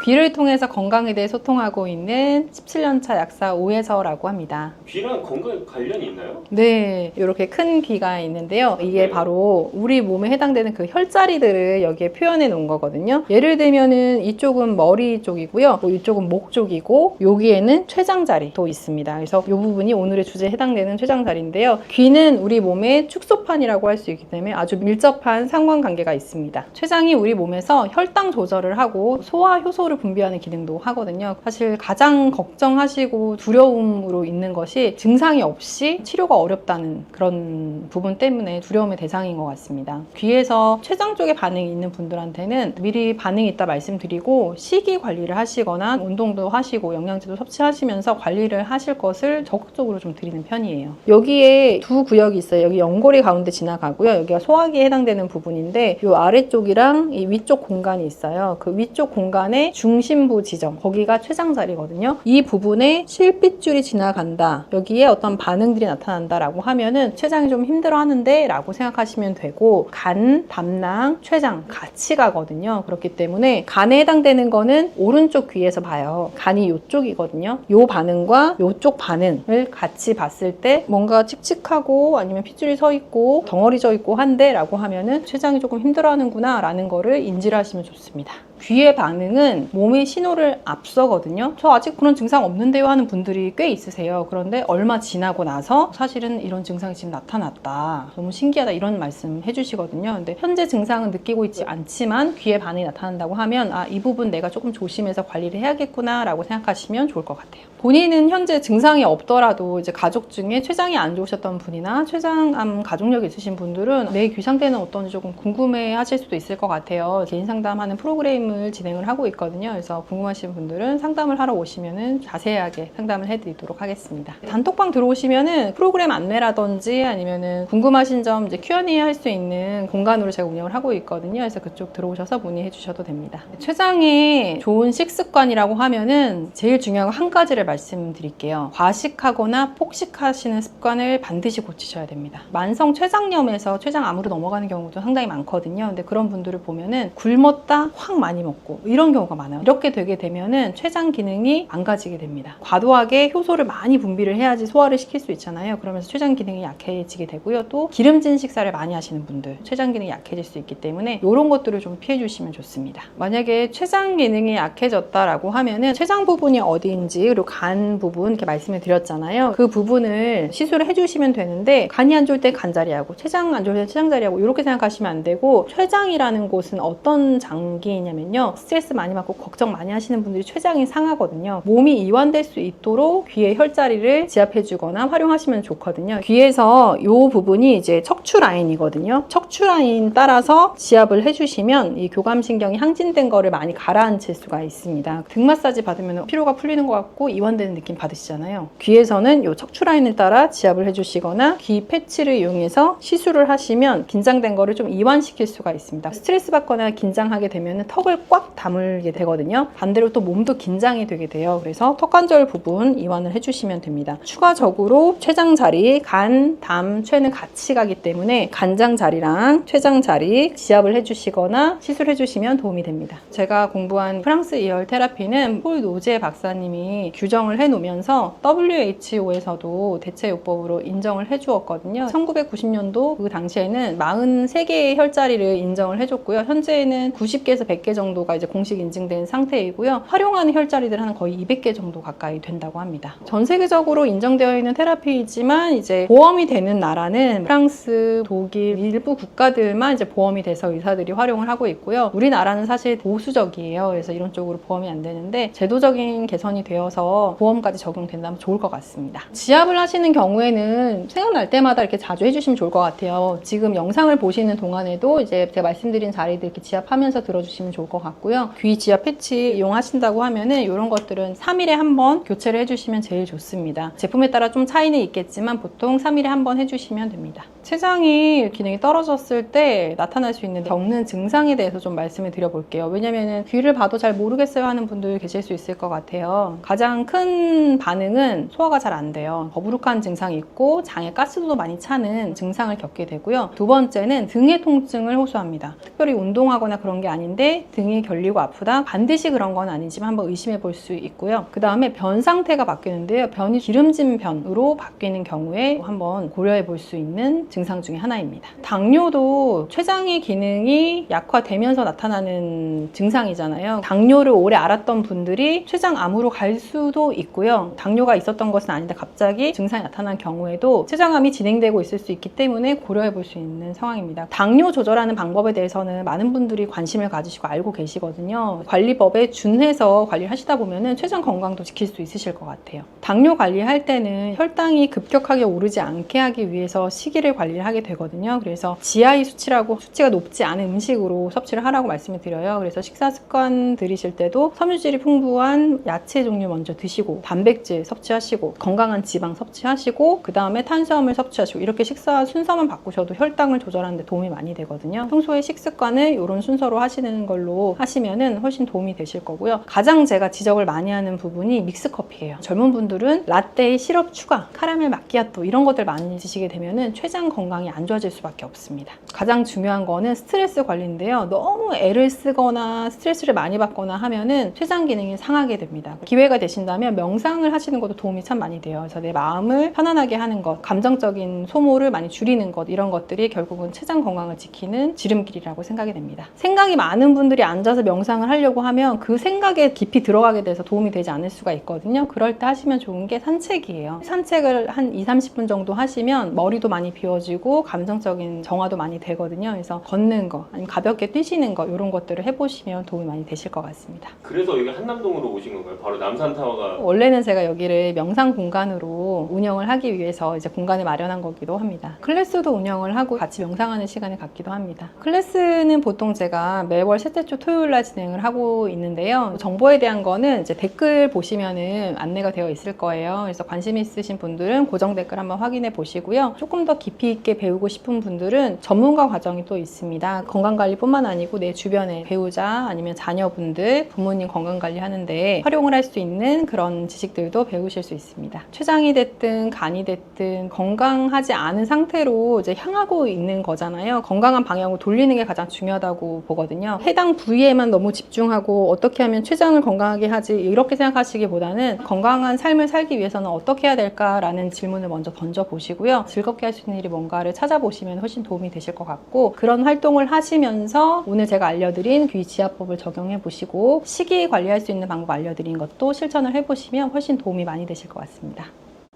귀를 통해서 건강에 대해 소통하고 있는 17년차 약사 오혜서라고 합니다. 귀랑 건강에 관련이 있나요? 네, 이렇게 큰 귀가 있는데요. 이게 네. 바로 우리 몸에 해당되는 그 혈자리들을 여기에 표현해 놓은 거거든요. 예를 들면은 이쪽은 머리 쪽이고요. 이쪽은 목 쪽이고 여기에는 췌장자리도 있습니다. 그래서 이 부분이 오늘의 주제에 해당되는 췌장자리인데요. 귀는 우리 몸의 축소판이라고 할 수 있기 때문에 아주 밀접한 상관관계가 있습니다. 췌장이 우리 몸에서 혈당 조절을 하고 소화 효소를 분비하는 기능도 하거든요. 사실 가장 걱정하시고 두려움으로 있는 것이 증상이 없이 치료가 어렵다는 그런 부분 때문에 두려움의 대상인 것 같습니다. 귀에서 췌장 쪽에 반응이 있는 분들한테는 미리 반응이 있다 말씀드리고 시기 관리를 하시거나 운동도 하시고 영양제도 섭취하시면서 관리를 하실 것을 적극적으로 좀 드리는 편이에요. 여기에 두 구역이 있어요. 여기 연골이 가운데 지나가고요. 여기가 소화기에 해당되는 부분인데 이 아래쪽이랑 이 위쪽 공간이 있어요. 그 위쪽 공간의 중심부 지점, 거기가 췌장자리거든요. 이 부분에 실핏줄이 지나간다. 여기에 어떤 반응들이 나타난다라고 하면은 췌장이 좀 힘들어하는데 라고 생각하시면 되고, 간, 담낭, 췌장 같이 가거든요. 그렇기 때문에 간에 해당되는 거는 오른쪽 귀에서 봐요. 간이 이쪽이거든요. 이 반응과 이쪽 반응을 같이 봤을 때 뭔가 칙칙하고 아니면 핏줄이 서 있고 덩어리져 있고 한데 라고 하면은 췌장이 조금 힘들어하는구나 라는 거를 인지를 하시면 좋습니다. 귀의 반응은 몸의 신호를 앞서거든요. 저 아직 그런 증상 없는데요 하는 분들이 꽤 있으세요. 그런데 얼마 지나고 나서 사실은 이런 증상이 지금 나타났다, 너무 신기하다, 이런 말씀 해주시거든요. 근데 현재 증상은 느끼고 있지 않지만 귀의 반응이 나타난다고 하면 이 부분 내가 조금 조심해서 관리를 해야겠구나 라고 생각하시면 좋을 것 같아요. 본인은 현재 증상이 없더라도 이제 가족 중에 췌장이 안 좋으셨던 분이나 췌장암 가족력이 있으신 분들은 내 귀 상태는 어떤지 조금 궁금해 하실 수도 있을 것 같아요. 개인 상담하는 프로그램을 진행을 하고 있거든요. 그래서 궁금하신 분들은 상담을 하러 오시면은 자세하게 상담을 해드리도록 하겠습니다. 단톡방 들어오시면은 프로그램 안내라든지 아니면은 궁금하신 점 이제 Q&A 할 수 있는 공간으로 제가 운영을 하고 있거든요. 그래서 그쪽 들어오셔서 문의해 주셔도 됩니다. 췌장의 좋은 식습관이라고 하면은 제일 중요한 거 한 가지를 말씀드릴게요. 과식하거나 폭식하시는 습관을 반드시 고치셔야 됩니다. 만성 췌장염에서 췌장암으로 넘어가는 경우도 상당히 많거든요. 근데 그런 분들을 보면은 굶었다 확 많이 먹고 이런 경우가 많아요. 이렇게 되게 되면은 췌장 기능이 망가지게 됩니다. 과도하게 효소를 많이 분비를 해야지 소화를 시킬 수 있잖아요. 그러면서 췌장 기능이 약해지게 되고요. 또 기름진 식사를 많이 하시는 분들 췌장 기능이 약해질 수 있기 때문에 이런 것들을 좀 피해 주시면 좋습니다. 만약에 췌장 기능이 약해졌다라고 하면은 췌장 부분이 어디인지 그리고 간 부분 이렇게 말씀을 드렸잖아요. 그 부분을 시술을 해주시면 되는데, 간이 안 좋을 때 간자리하고 췌장 안 좋을 때 췌장자리하고 이렇게 생각하시면 안 되고, 췌장이라는 곳은 어떤 장기냐면요, 스트레스 많이 받고 걱정 많이 하시는 분들이 췌장이 상하거든요. 몸이 이완될 수 있도록 귀의 혈자리를 지압해주거나 활용하시면 좋거든요. 귀에서 이 부분이 이제 척추 라인이거든요. 척추 라인 따라서 지압을 해주시면 이 교감신경이 항진된 거를 많이 가라앉힐 수가 있습니다. 등 마사지 받으면 피로가 풀리는 것 같고 이완되는 느낌 받으시잖아요. 귀에서는 이 척추 라인을 따라 지압을 해주시거나 귀 패치를 이용해서 시술을 하시면 긴장된 거를 좀 이완시킬 수가 있습니다. 스트레스 받거나 긴장하게 되면 턱을 꽉 다물게 되거든요. 반대로 또 몸도 긴장이 되게 돼요. 그래서 턱관절 부분 이완을 해주시면 됩니다. 추가적으로 췌장자리, 간, 담, 췌는 같이 가기 때문에 간장자리랑 췌장자리 지압을 해주시거나 시술해주시면 도움이 됩니다. 제가 공부한 프랑스 이열 테라피는 폴 노제 박사님이 규정을 해놓으면서 WHO에서도 대체요법으로 인정을 해주었거든요. 1990년도 그 당시에는 43개의 혈자리를 인정을 해줬고요. 현재는 90개에서 100개 정도가 이제 공식 인증된 상태이고요. 활용하는 혈자리들 한 거의 200개 정도 가까이 된다고 합니다. 전 세계적으로 인정되어 있는 테라피이지만 이제 보험이 되는 나라는 프랑스, 독일, 일부 국가들만 이제 보험이 돼서 의사들이 활용을 하고 있고요. 우리나라는 사실 보수적이에요. 그래서 이런 쪽으로 보험이 안 되는데 제도적인 개선이 되어서 보험까지 적용된다면 좋을 것 같습니다. 지압을 하시는 경우에는 생각날 때마다 이렇게 자주 해주시면 좋을 것 같아요. 지금 영상을 보시는 동안에도 이제 제가 말씀드린 자리들 이렇게 지압하면서 들어주시면 좋을 것 같고요. 귀 지압 패치 이용하신다고 하면은 이런 것들은 3일에 한 번 교체를 해주시면 제일 좋습니다. 제품에 따라 좀 차이는 있겠지만 보통 3일에 한 번 해주시면 됩니다. 췌장이 기능이 떨어졌을 때 나타날 수 있는 겪는 증상에 대해서 좀 말씀을 드려볼게요. 왜냐면은 귀를 봐도 잘 모르겠어요 하는 분들 계실 수 있을 것 같아요. 가장 큰 반응은 소화가 잘 안 돼요. 더부룩한 증상이 있고 장에 가스도 많이 차는 증상을 겪게 되고요. 두 번째는 등의 통증을 호소합니다. 특별히 운동하거나 그런 게 아닌데 등이 결리고 아프다? 반드시 그런 건 아니지만 한번 의심해 볼 수 있고요. 그 다음에 변 상태가 바뀌는데요. 변이 기름진 변으로 바뀌는 경우에 한번 고려해 볼 수 있는 증상 중에 하나입니다. 당뇨도 췌장의 기능이 약화되면서 나타나는 증상이잖아요. 당뇨를 오래 앓았던 분들이 췌장암으로 갈 수도 있고요. 당뇨가 있었던 것은 아닌데 갑자기 증상이 나타난 경우에도 췌장암이 진행되고 있을 수 있기 때문에 고려해 볼 수 있는 상황입니다. 당뇨 조절하는 방법에 대해서는 많은 분들이 관심을 가지시고 알고 계시거든요. 관리법에 준해서 관리를 하시다 보면은 췌장 건강도 지킬 수 있으실 것 같아요. 당뇨 관리할 때는 혈당이 급격하게 오르지 않게 하기 위해서 식이를 관리를 하게 되거든요. 그래서 GI 수치라고 수치가 높지 않은 음식으로 섭취를 하라고 말씀을 드려요. 그래서 식사 습관 들이실 때도 섬유질이 풍부한 야채 종류 먼저 드시고 단백질 섭취하시고 건강한 지방 섭취하시고 그 다음에 탄수화물 섭취하시고 이렇게 식사 순서만 바꾸셔도 혈당을 조절하는 데 도움이 많이 되거든요. 평소에 식습관을 이런 순서로 하시는 걸로 하시면은 훨씬 도움이 되실 거고요. 가장 제가 지적을 많이 하는 부분이 믹스커피예요. 젊은 분들은 라떼에 시럽 추가, 카라멜 마키아토 이런 것들 많이 드시게 되면은 췌장 건강이 안 좋아질 수밖에 없습니다. 가장 중요한 거는 스트레스 관리인데요. 너무 애를 쓰거나 스트레스를 많이 받거나 하면은 췌장 기능이 상하게 됩니다. 기회가 되신다면 명상을 하시는 것도 도움이 참 많이 돼요. 그래서 내 마음을 편안하게 하는 것, 감정적인 소모를 많이 줄이는 것 이런 것들이 결국은 췌장 건강을 지키는 지름길이라고 생각이 됩니다. 생각이 많은 분들이 앉아서 명상을 하려고 하면 그 생각에 깊이 들어가게 돼서 도움이 되지 않을 수가 있거든요. 그럴 때 하시면 좋은 게 산책이에요. 산책을 한 20-30분 정도 하시면 머리도 많이 비워지고 감정적인 정화도 많이 되거든요. 그래서 걷는 거, 아니면 가볍게 뛰시는 거 이런 것들을 해보시면 도움이 많이 되실 것 같습니다. 그래서 여기 한남동으로 오신 건가요? 바로 남산타워가. 원래는 제가 여기를 명상 공간으로 운영을 하기 위해서 이제 공간을 마련한 거기도 합니다. 클래스도 운영을 하고 같이 명상하는 시간을 갖기도 합니다. 클래스는 보통 제가 매월 셋째 주 토요일 날 진행을 하고 있는데요. 정보에 대한 거는 이제 댓글 보시면은 안내가 되어 있을 거예요. 그래서 관심 있으신 분들은 고정 댓글 한번 확인해 보시고요. 조금 더 깊이 있게 배우고 싶은 분들은 전문가 과정이 또 있습니다. 건강관리뿐만 아니고 내 주변에 배우자 아니면 자녀분들, 부모님 건강관리 하는데 활용을 할 수 있는 그런 지식들도 배우실 수 있습니다. 췌장이 됐든 간이 됐든 건강하지 않은 상태로 이제 향하고 있는 거잖아요. 건강한 방향으로 돌리는 게 가장 중요하다고 보거든요. 해당 부위에만 너무 집중하고 어떻게 하면 췌장을 건강하게 하지 이렇게 생각하시기보다는 건강한 삶을 살기 위해서는 어떻게 해야 될까라는 질문을 먼저 던져보시고요. 즐겁게 할 수 있는 일이 뭔가를 찾아보시면 훨씬 도움이 되실 것 같고 그런 활동을 하시면서 오늘 제가 알려드린 귀 지압법을 적용해 보시고 식이 관리할 수 있는 방법 알려드린 것도 실천을 해보시면 훨씬 도움이 많이 되실 것 같습니다.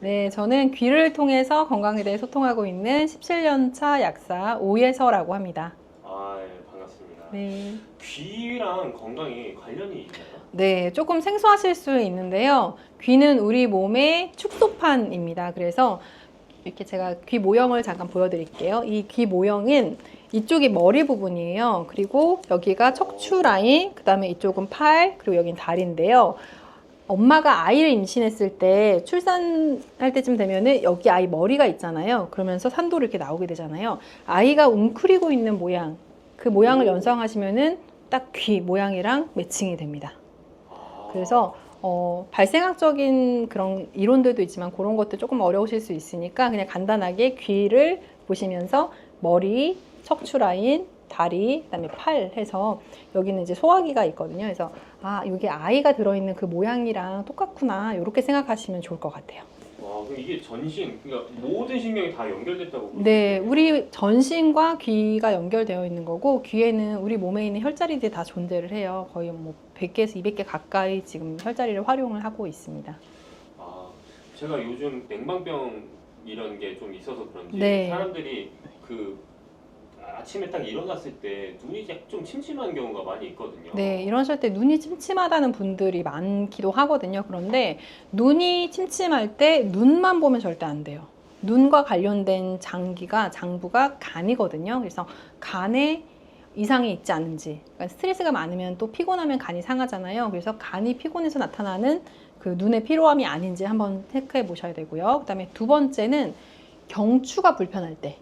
네, 저는 귀를 통해서 건강에 대해 소통하고 있는 17년차 약사 오예서라고 합니다. 아, 예, 반갑습니다. 네. 귀랑 건강이 관련이 있나요? 네, 조금 생소하실 수 있는데요. 귀는 우리 몸의 축소판입니다. 그래서 이렇게 제가 귀 모형을 잠깐 보여드릴게요. 이 귀 모형은 이쪽이 머리 부분이에요. 그리고 여기가 척추 라인, 그 다음에 이쪽은 팔, 그리고 여긴 다리인데요. 엄마가 아이를 임신했을 때 출산할 때쯤 되면은 여기 아이 머리가 있잖아요. 그러면서 산도로 이렇게 나오게 되잖아요. 아이가 웅크리고 있는 모양, 그 모양을 연상하시면은 딱 귀 모양이랑 매칭이 됩니다. 그래서 발생학적인 그런 이론들도 있지만 그런 것도 조금 어려우실 수 있으니까 그냥 간단하게 귀를 보시면서 머리, 척추 라인, 다리, 그다음에 팔 해서 여기는 이제 소화기가 있거든요. 그래서 아, 이게 아이가 들어있는 그 모양이랑 똑같구나 이렇게 생각하시면 좋을 것 같아요. 와, 그럼 이게 전신, 그러니까 모든 신경이 다 연결됐다고 보시면 네, 돼요? 우리 전신과 귀가 연결되어 있는 거고 귀에는 우리 몸에 있는 혈자리들이 다 존재를 해요. 거의 뭐 100개에서 200개 가까이 지금 혈자리를 활용을 하고 있습니다. 아, 제가 요즘 냉방병 이런 게 좀 있어서 그런지 네. 사람들이 그 아침에 딱 일어났을 때 눈이 좀 침침한 경우가 많이 있거든요. 네, 이러실 때 눈이 침침하다는 분들이 많기도 하거든요. 그런데 눈이 침침할 때 눈만 보면 절대 안 돼요. 눈과 관련된 장부가 간이거든요. 그래서 간에 이상이 있지 않은지, 그러니까 스트레스가 많으면 또 피곤하면 간이 상하잖아요. 그래서 간이 피곤해서 나타나는 그 눈의 피로함이 아닌지 한번 체크해 보셔야 되고요. 그다음에 두 번째는 경추가 불편할 때,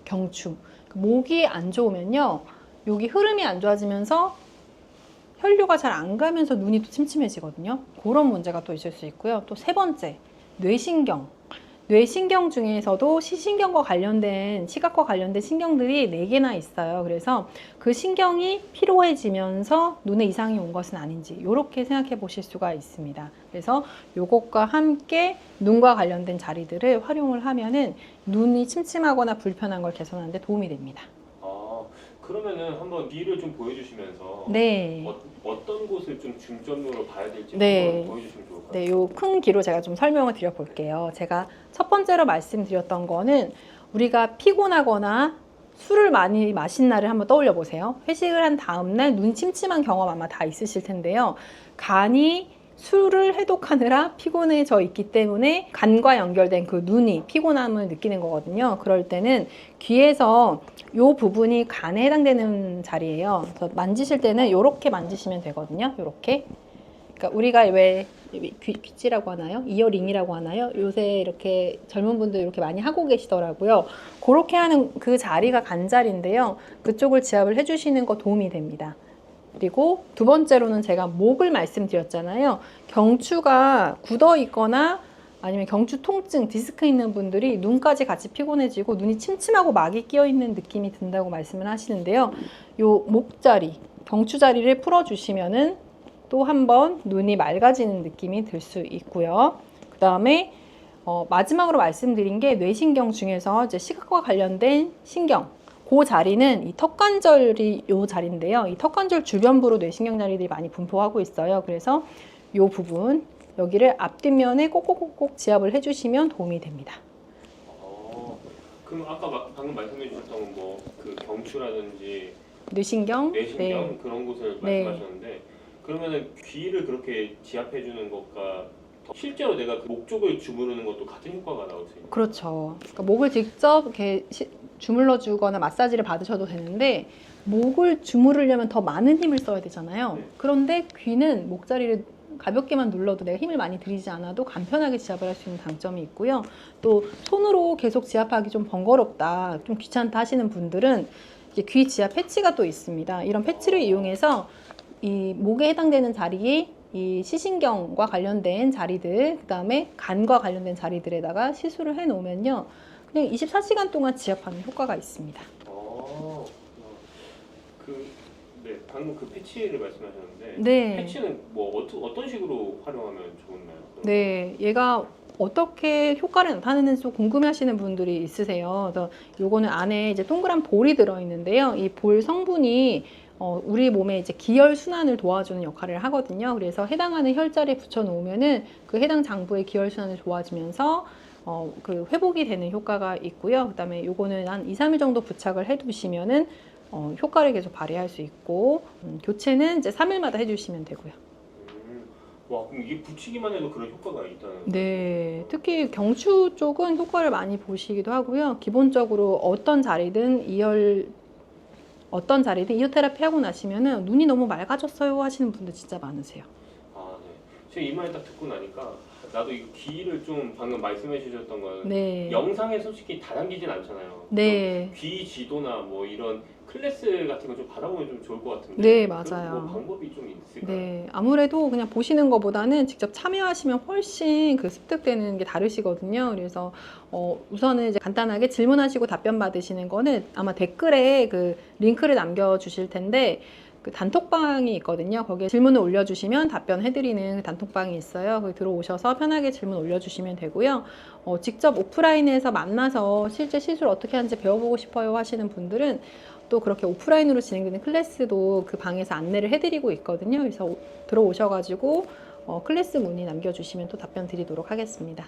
경추. 목이 안 좋으면요, 여기 흐름이 안 좋아지면서 혈류가 잘 안 가면서 눈이 또 침침해지거든요. 그런 문제가 또 있을 수 있고요. 또 세 번째, 뇌신경. 뇌신경 중에서도 시신경과 관련된, 시각과 관련된 신경들이 4개나 있어요. 그래서 그 신경이 피로해지면서 눈에 이상이 온 것은 아닌지 이렇게 생각해 보실 수가 있습니다. 그래서 이것과 함께 눈과 관련된 자리들을 활용을 하면은 눈이 침침하거나 불편한 걸 개선하는 데 도움이 됩니다. 그러면은 한번 귀를 좀 보여주시면서 네. 어떤 곳을 좀 중점으로 봐야 될지 네. 한번 보여주시면 좋을 것 같아요. 네, 요 큰 귀로 제가 좀 설명을 드려 볼게요. 제가 첫 번째로 말씀드렸던 거는 우리가 피곤하거나 술을 많이 마신 날을 한번 떠올려 보세요. 회식을 한 다음 날 눈 침침한 경험 아마 다 있으실 텐데요. 간이 술을 해독하느라 피곤해져 있기 때문에 간과 연결된 그 눈이 피곤함을 느끼는 거거든요. 그럴 때는 귀에서 이 부분이 간에 해당되는 자리예요. 그래서 만지실 때는 이렇게 만지시면 되거든요. 이렇게. 그러니까 우리가 왜 귀찌라고 하나요? 이어링이라고 하나요? 요새 이렇게 젊은 분들 이렇게 많이 하고 계시더라고요. 그렇게 하는 그 자리가 간자리인데요. 그쪽을 지압을 해주시는 거 도움이 됩니다. 그리고 두 번째로는 제가 목을 말씀드렸잖아요. 경추가 굳어 있거나 아니면 경추 통증, 디스크 있는 분들이 눈까지 같이 피곤해지고 눈이 침침하고 막이 끼어 있는 느낌이 든다고 말씀을 하시는데요. 요 목자리, 경추 자리를 풀어주시면은 또 한 번 눈이 맑아지는 느낌이 들 수 있고요. 그 다음에 마지막으로 말씀드린 게 뇌신경 중에서 이제 시각과 관련된 신경, 그 자리는 이 턱관절이 요 자리인데요. 이 턱관절 주변부로 뇌신경 자리들이 많이 분포하고 있어요. 그래서 요 부분, 여기를 앞뒷면에 꼭꼭꼭꼭 지압을 해주시면 도움이 됩니다. 그럼 아까 방금 말씀해 주셨던 뭐 그 경추라든지 뇌신경, 뇌신경 네. 그런 곳을 네. 말씀하셨는데 그러면은 귀를 그렇게 지압해 주는 것과 실제로 내가 그 목 쪽을 주무르는 것도 같은 효과가 나올 수 있는 그렇죠. 그러니까 목을 직접 이렇게 주물러 주거나 마사지를 받으셔도 되는데 목을 주무르려면 더 많은 힘을 써야 되잖아요. 네. 그런데 귀는 목자리를 가볍게만 눌러도 내가 힘을 많이 들이지 않아도 간편하게 지압을 할 수 있는 장점이 있고요. 또 손으로 계속 지압하기 좀 번거롭다, 좀 귀찮다 하시는 분들은 이제 귀 지압 패치가 또 있습니다. 이런 패치를 이용해서 이 목에 해당되는 자리에 이 시신경과 관련된 자리들, 그 다음에 간과 관련된 자리들에다가 시술을 해 놓으면요, 그냥 24시간 동안 지압하는 효과가 있습니다. 네, 방금 그 패치를 말씀하셨는데 네. 패치는 뭐 어떤 식으로 활용하면 좋나요? 네, 얘가 어떻게 효과를 나타내는지 좀 궁금해하시는 분들이 있으세요. 그래서 요거는 안에 이제 동그란 볼이 들어 있는데요. 이 볼 성분이 우리 몸의 이제 기혈 순환을 도와주는 역할을 하거든요. 그래서 해당하는 혈자리에 붙여 놓으면은 그 해당 장부의 기혈 순환이 좋아지면서 그 회복이 되는 효과가 있고요. 그다음에 요거는 한 2, 3일 정도 부착을 해 두시면은 효과를 계속 발휘할 수 있고, 교체는 이제 3일마다 해주시면 되고요. 와, 그럼 이게 붙이기만 해도 그런 효과가 있다는 네, 특히 경추 쪽은 효과를 많이 보시기도 하고요. 기본적으로 어떤 자리든 이어테라피 하고 나시면은 눈이 너무 맑아졌어요 하시는 분들 진짜 많으세요. 아, 네. 제가 이 말 딱 듣고 나니까 나도 이거 귀를 좀 방금 말씀해 주셨던 건 네. 영상에 솔직히 다 담기진 않잖아요. 네. 귀 지도나 뭐 이런 클래스 같은 거 좀 받아보면 좀 좋을 것 같은데. 네, 맞아요. 뭐 방법이 좀 있을까요? 네, 아무래도 그냥 보시는 것보다는 직접 참여하시면 훨씬 그 습득되는 게 다르시거든요. 그래서 우선은 이제 간단하게 질문하시고 답변 받으시는 거는 아마 댓글에 그 링크를 남겨주실 텐데, 그 단톡방이 있거든요. 거기에 질문을 올려주시면 답변해드리는 단톡방이 있어요. 거기 들어오셔서 편하게 질문 올려주시면 되고요. 직접 오프라인에서 만나서 실제 시술 어떻게 하는지 배워보고 싶어요 하시는 분들은 또 그렇게 오프라인으로 진행되는 클래스도 그 방에서 안내를 해드리고 있거든요. 그래서 들어오셔가지고 클래스 문의 남겨주시면 또 답변 드리도록 하겠습니다.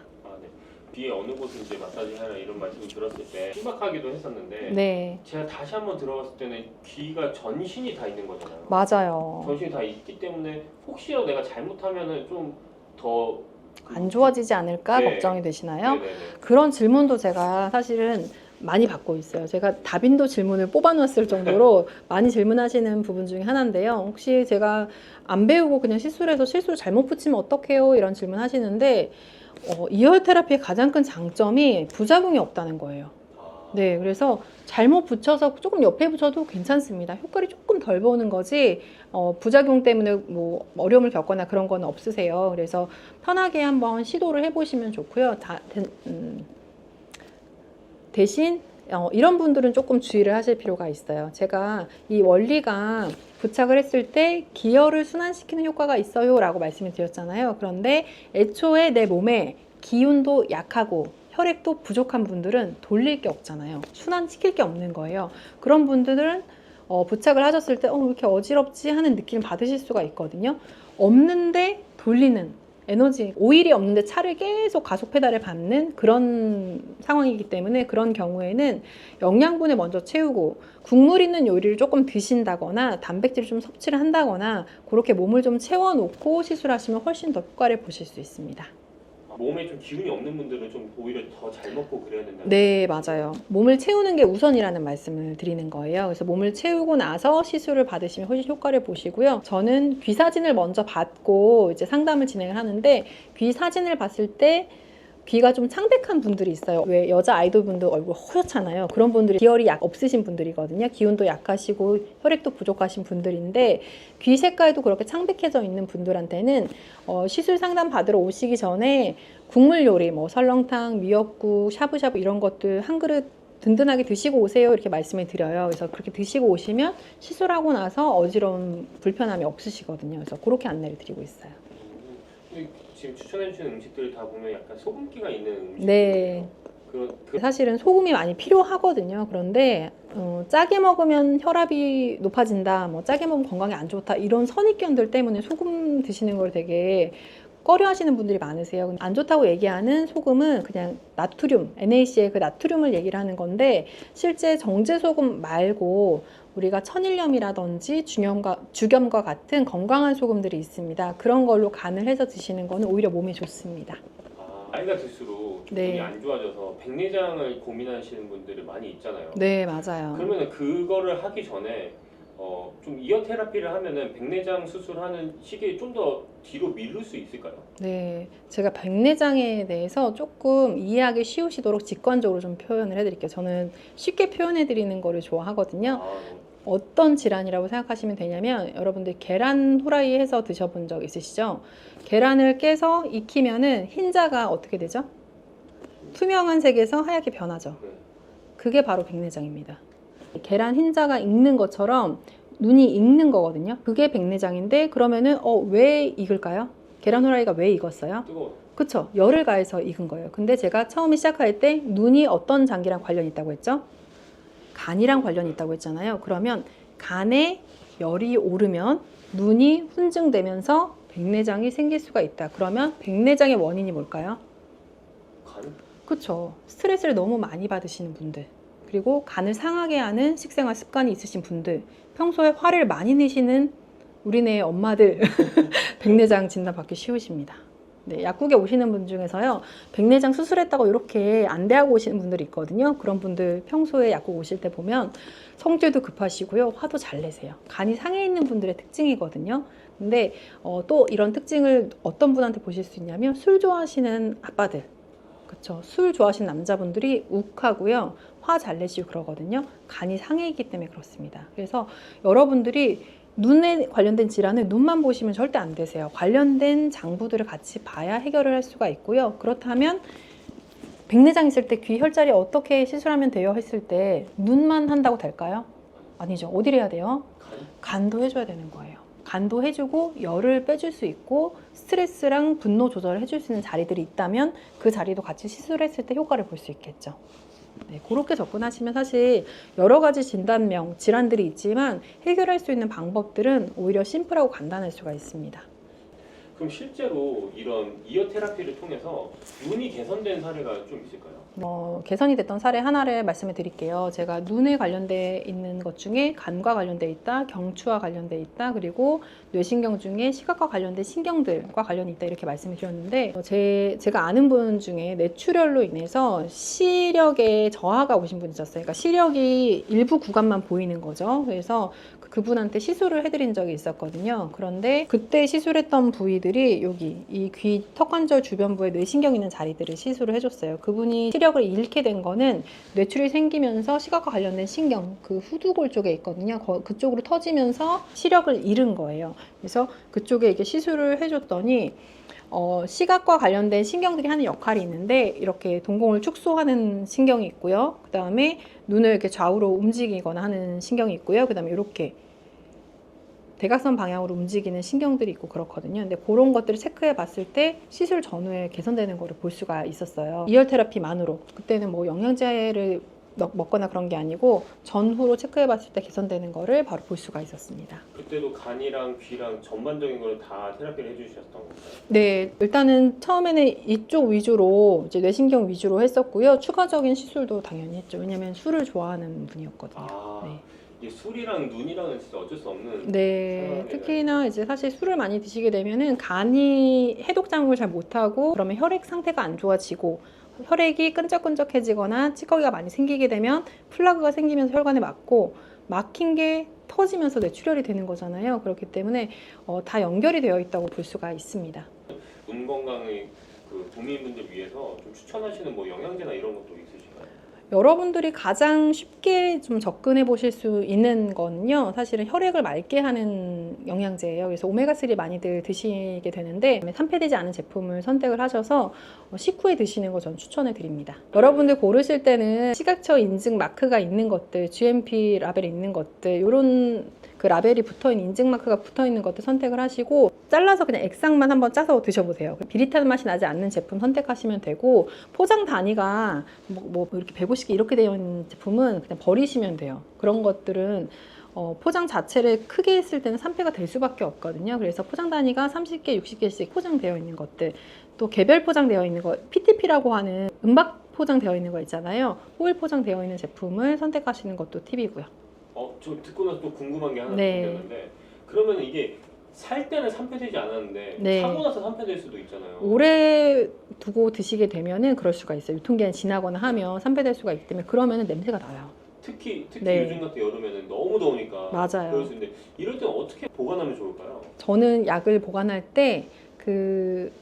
귀에 어느 곳을 이제 마사지 하라 이런 말씀을 들었을 때 신박하기도 했었는데, 네, 제가 다시 한번 들어봤을 때는 귀가 전신이 다 있는 거잖아요. 맞아요. 전신이 다 있기 때문에 혹시라도 내가 잘못하면은 좀 더 안 좋아지지 않을까 네. 걱정이 되시나요? 네네네. 그런 질문도 제가 사실은 많이 받고 있어요. 제가 다빈도 질문을 뽑아놨을 정도로 많이 질문하시는 부분 중에 하나인데요. 혹시 제가 안 배우고 그냥 시술해서 실수를 잘못 붙이면 어떡해요? 이런 질문 하시는데, 이열 테라피의 가장 큰 장점이 부작용이 없다는 거예요. 네, 그래서 잘못 붙여서 조금 옆에 붙여도 괜찮습니다. 효과를 조금 덜 보는 거지, 부작용 때문에 뭐 어려움을 겪거나 그런 건 없으세요. 그래서 편하게 한번 시도를 해보시면 좋고요. 대신 이런 분들은 조금 주의를 하실 필요가 있어요. 제가 이 원리가 부착을 했을 때 기혈을 순환시키는 효과가 있어요 라고 말씀을 드렸잖아요. 그런데 애초에 내 몸에 기운도 약하고 혈액도 부족한 분들은 돌릴 게 없잖아요. 순환시킬 게 없는 거예요. 그런 분들은 부착을 하셨을 때 왜 이렇게 어지럽지 하는 느낌을 받으실 수가 있거든요. 없는데 돌리는 에너지, 오일이 없는데 차를 계속 가속 페달을 밟는 그런 상황이기 때문에 그런 경우에는 영양분을 먼저 채우고 국물 있는 요리를 조금 드신다거나 단백질을 좀 섭취를 한다거나 그렇게 몸을 좀 채워놓고 시술하시면 훨씬 더 효과를 보실 수 있습니다. 몸에 좀 기운이 없는 분들은 좀 오히려 더 잘 먹고 그래야 된다. 네, 맞아요. 몸을 채우는 게 우선이라는 말씀을 드리는 거예요. 그래서 몸을 채우고 나서 시술을 받으시면 훨씬 효과를 보시고요. 저는 귀 사진을 먼저 받고 이제 상담을 진행을 하는데 귀 사진을 봤을 때 귀가 좀 창백한 분들이 있어요. 왜 여자 아이돌 분들 얼굴 허옇잖아요. 그런 분들이 기혈이 없으신 분들이거든요. 기운도 약하시고 혈액도 부족하신 분들인데 귀 색깔도 그렇게 창백해져 있는 분들한테는 시술 상담 받으러 오시기 전에 국물 요리, 뭐 설렁탕, 미역국, 샤브샤브 이런 것들 한 그릇 든든하게 드시고 오세요 이렇게 말씀을 드려요. 그래서 그렇게 드시고 오시면 시술하고 나서 어지러운 불편함이 없으시거든요. 그래서 그렇게 안내를 드리고 있어요. 지금 추천해주시는 음식들 다 보면 약간 소금기가 있는 음식. 네. 사실은 소금이 많이 필요하거든요. 그런데 짜게 먹으면 혈압이 높아진다, 뭐 짜게 먹으면 건강에 안 좋다 이런 선입견들 때문에 소금 드시는 걸 되게 꺼려하시는 분들이 많으세요. 안 좋다고 얘기하는 소금은 그냥 나트륨, NaCl 그 나트륨을 얘기를 하는 건데 실제 정제 소금 말고 우리가 천일염이라든지 주겸과 같은 건강한 소금들이 있습니다. 그런 걸로 간을 해서 드시는 거는 오히려 몸에 좋습니다. 나이가 들수록 네. 기분이 안 좋아져서 백내장을 고민하시는 분들이 많이 있잖아요. 네, 맞아요. 그러면 그거를 하기 전에 좀 이어 테라피를 하면은 백내장 수술하는 시기에 좀 더 뒤로 미룰 수 있을까요? 네, 제가 백내장에 대해서 조금 이해하기 쉬우시도록 직관적으로 좀 표현을 해드릴게요. 저는 쉽게 표현해드리는 거를 좋아하거든요. 어떤 질환이라고 생각하시면 되냐면 여러분들 계란 후라이 해서 드셔본 적 있으시죠? 계란을 깨서 익히면은 흰자가 어떻게 되죠? 투명한 색에서 하얗게 변하죠. 그게 바로 백내장입니다. 계란 흰자가 익는 것처럼 눈이 익는 거거든요. 그게 백내장인데 그러면은 왜 익을까요? 계란 후라이가 왜 익었어요? 뜨거워. 그쵸? 열을 가해서 익은 거예요. 근데 제가 처음에 시작할 때 눈이 어떤 장기랑 관련이 있다고 했죠? 간이랑 관련이 있다고 했잖아요. 그러면 간에 열이 오르면 눈이 훈증되면서 백내장이 생길 수가 있다. 그러면 백내장의 원인이 뭘까요? 간? 그쵸. 스트레스를 너무 많이 받으시는 분들, 그리고 간을 상하게 하는 식생활 습관이 있으신 분들, 평소에 화를 많이 내시는 우리네 엄마들 백내장 진단 받기 쉬우십니다. 네, 약국에 오시는 분 중에서요, 백내장 수술했다고 이렇게 안대하고 오시는 분들이 있거든요. 그런 분들 평소에 약국 오실 때 보면 성질도 급하시고요, 화도 잘 내세요. 간이 상해 있는 분들의 특징이거든요. 근데 또 이런 특징을 어떤 분한테 보실 수 있냐면 술 좋아하시는 아빠들, 그쵸? 술 좋아하시는 남자분들이 욱하고요, 화 잘 내시고 그러거든요. 간이 상해 있기 때문에 그렇습니다. 그래서 여러분들이 눈에 관련된 질환을 눈만 보시면 절대 안 되세요. 관련된 장부들을 같이 봐야 해결을 할 수가 있고요. 그렇다면 백내장 있을 때 귀 혈자리 어떻게 시술하면 돼요 했을 때 눈만 한다고 될까요? 아니죠. 어디를 해야 돼요? 간도 해줘야 되는 거예요. 간도 해주고 열을 빼줄 수 있고 스트레스랑 분노 조절을 해줄 수 있는 자리들이 있다면 그 자리도 같이 시술했을 때 효과를 볼 수 있겠죠. 네, 그렇게 접근하시면 사실 여러 가지 진단명, 질환들이 있지만 해결할 수 있는 방법들은 오히려 심플하고 간단할 수가 있습니다. 그럼 실제로 이런 이어 테라피를 통해서 눈이 개선된 사례가 좀 있을까요? 개선이 됐던 사례 하나를 말씀을 드릴게요. 제가 눈에 관련돼 있는 것 중에 간과 관련돼 있다, 경추와 관련돼 있다, 그리고 뇌신경 중에 시각과 관련된 신경들과 관련이 있다 이렇게 말씀을 드렸는데 제가 아는 분 중에 뇌출혈로 인해서 시력에 저하가 오신 분이 있었어요. 그러니까 시력이 일부 구간만 보이는 거죠. 그래서 그분한테 시술을 해드린 적이 있었거든요. 그런데 그때 시술했던 부위들 분들이 여기 이 귀 턱관절 주변부에 뇌신경 있는 자리들을 시술을 해줬어요. 그분이 시력을 잃게 된 거는 뇌출이 생기면서 시각과 관련된 신경, 그 후두골 쪽에 있거든요. 그쪽으로 터지면서 시력을 잃은 거예요. 그래서 그쪽에 이렇게 시술을 해줬더니 시각과 관련된 신경들이 하는 역할이 있는데 이렇게 동공을 축소하는 신경이 있고요. 그 다음에 눈을 이렇게 좌우로 움직이거나 하는 신경이 있고요. 그 다음에 이렇게 대각선 방향으로 움직이는 신경들이 있고 그렇거든요. 근데 그런 것들을 체크해 봤을 때 시술 전후에 개선되는 거를 볼 수가 있었어요. 이열 테라피만으로. 그때는 뭐 영양제를 먹거나 그런 게 아니고 전후로 체크해 봤을 때 개선되는 거를 바로 볼 수가 있었습니다. 그때도 간이랑 귀랑 전반적인 걸 다 테라피를 해주셨던 건가요? 네, 일단은 처음에는 이쪽 위주로 이제 뇌신경 위주로 했었고요. 추가적인 시술도 당연히 했죠. 왜냐면 술을 좋아하는 분이었거든요. 아, 네. 이게 술이랑 눈이랑은 진짜 어쩔 수 없는 네, 상황이네요. 특히나 이제 사실 술을 많이 드시게 되면은 간이 해독 작용을 잘 못하고 그러면 혈액 상태가 안 좋아지고 혈액이 끈적끈적해지거나 찌꺼기가 많이 생기게 되면 플라그가 생기면서 혈관에 막고 막힌 게 터지면서 뇌출혈이 되는 거잖아요. 그렇기 때문에 다 연결이 되어 있다고 볼 수가 있습니다. 눈 건강의 그 국민분들 위해서 좀 추천하시는 뭐 영양제나 이런 것도 있으신가요? 여러분들이 가장 쉽게 좀 접근해 보실 수 있는 거는요, 사실은 혈액을 맑게 하는 영양제예요. 그래서 오메가3 많이들 드시게 되는데 산패되지 않은 제품을 선택을 하셔서 식후에 드시는 거 전 추천해 드립니다. 여러분들 고르실 때는 시각처 인증 마크가 있는 것들, GMP 라벨이 있는 것들, 이런 그 라벨이 붙어있는 인증 마크가 붙어있는 것들 선택을 하시고 잘라서 그냥 액상만 한번 짜서 드셔보세요. 비릿한 맛이 나지 않는 제품 선택하시면 되고, 포장 단위가 뭐 이렇게 150개 이렇게 되어 있는 제품은 그냥 버리시면 돼요. 그런 것들은 포장 자체를 크게 했을 때는 산패가 될 수밖에 없거든요. 그래서 포장 단위가 30개, 60개씩 포장되어 있는 것들, 또 개별 포장되어 있는 거, PTP라고 하는 음박 포장되어 있는 거 있잖아요. 호일 포장되어 있는 제품을 선택하시는 것도 팁이고요. 저 듣고 나서 또 궁금한 게 하나 네. 생겼는데, 그러면 이게 살 때는 산패되지 않았는데 네. 사고 나서 산패될 수도 있잖아요. 오래 두고 드시게 되면은 그럴 수가 있어요. 유통기한이 지나거나 하면 산패될 수가 있기 때문에, 그러면은 냄새가 나요. 특히 네. 요즘 같은 여름에는 너무 더우니까 맞아요. 그럴 수 있는데, 이럴 때는 어떻게 보관하면 좋을까요? 저는 약을 보관할 때 그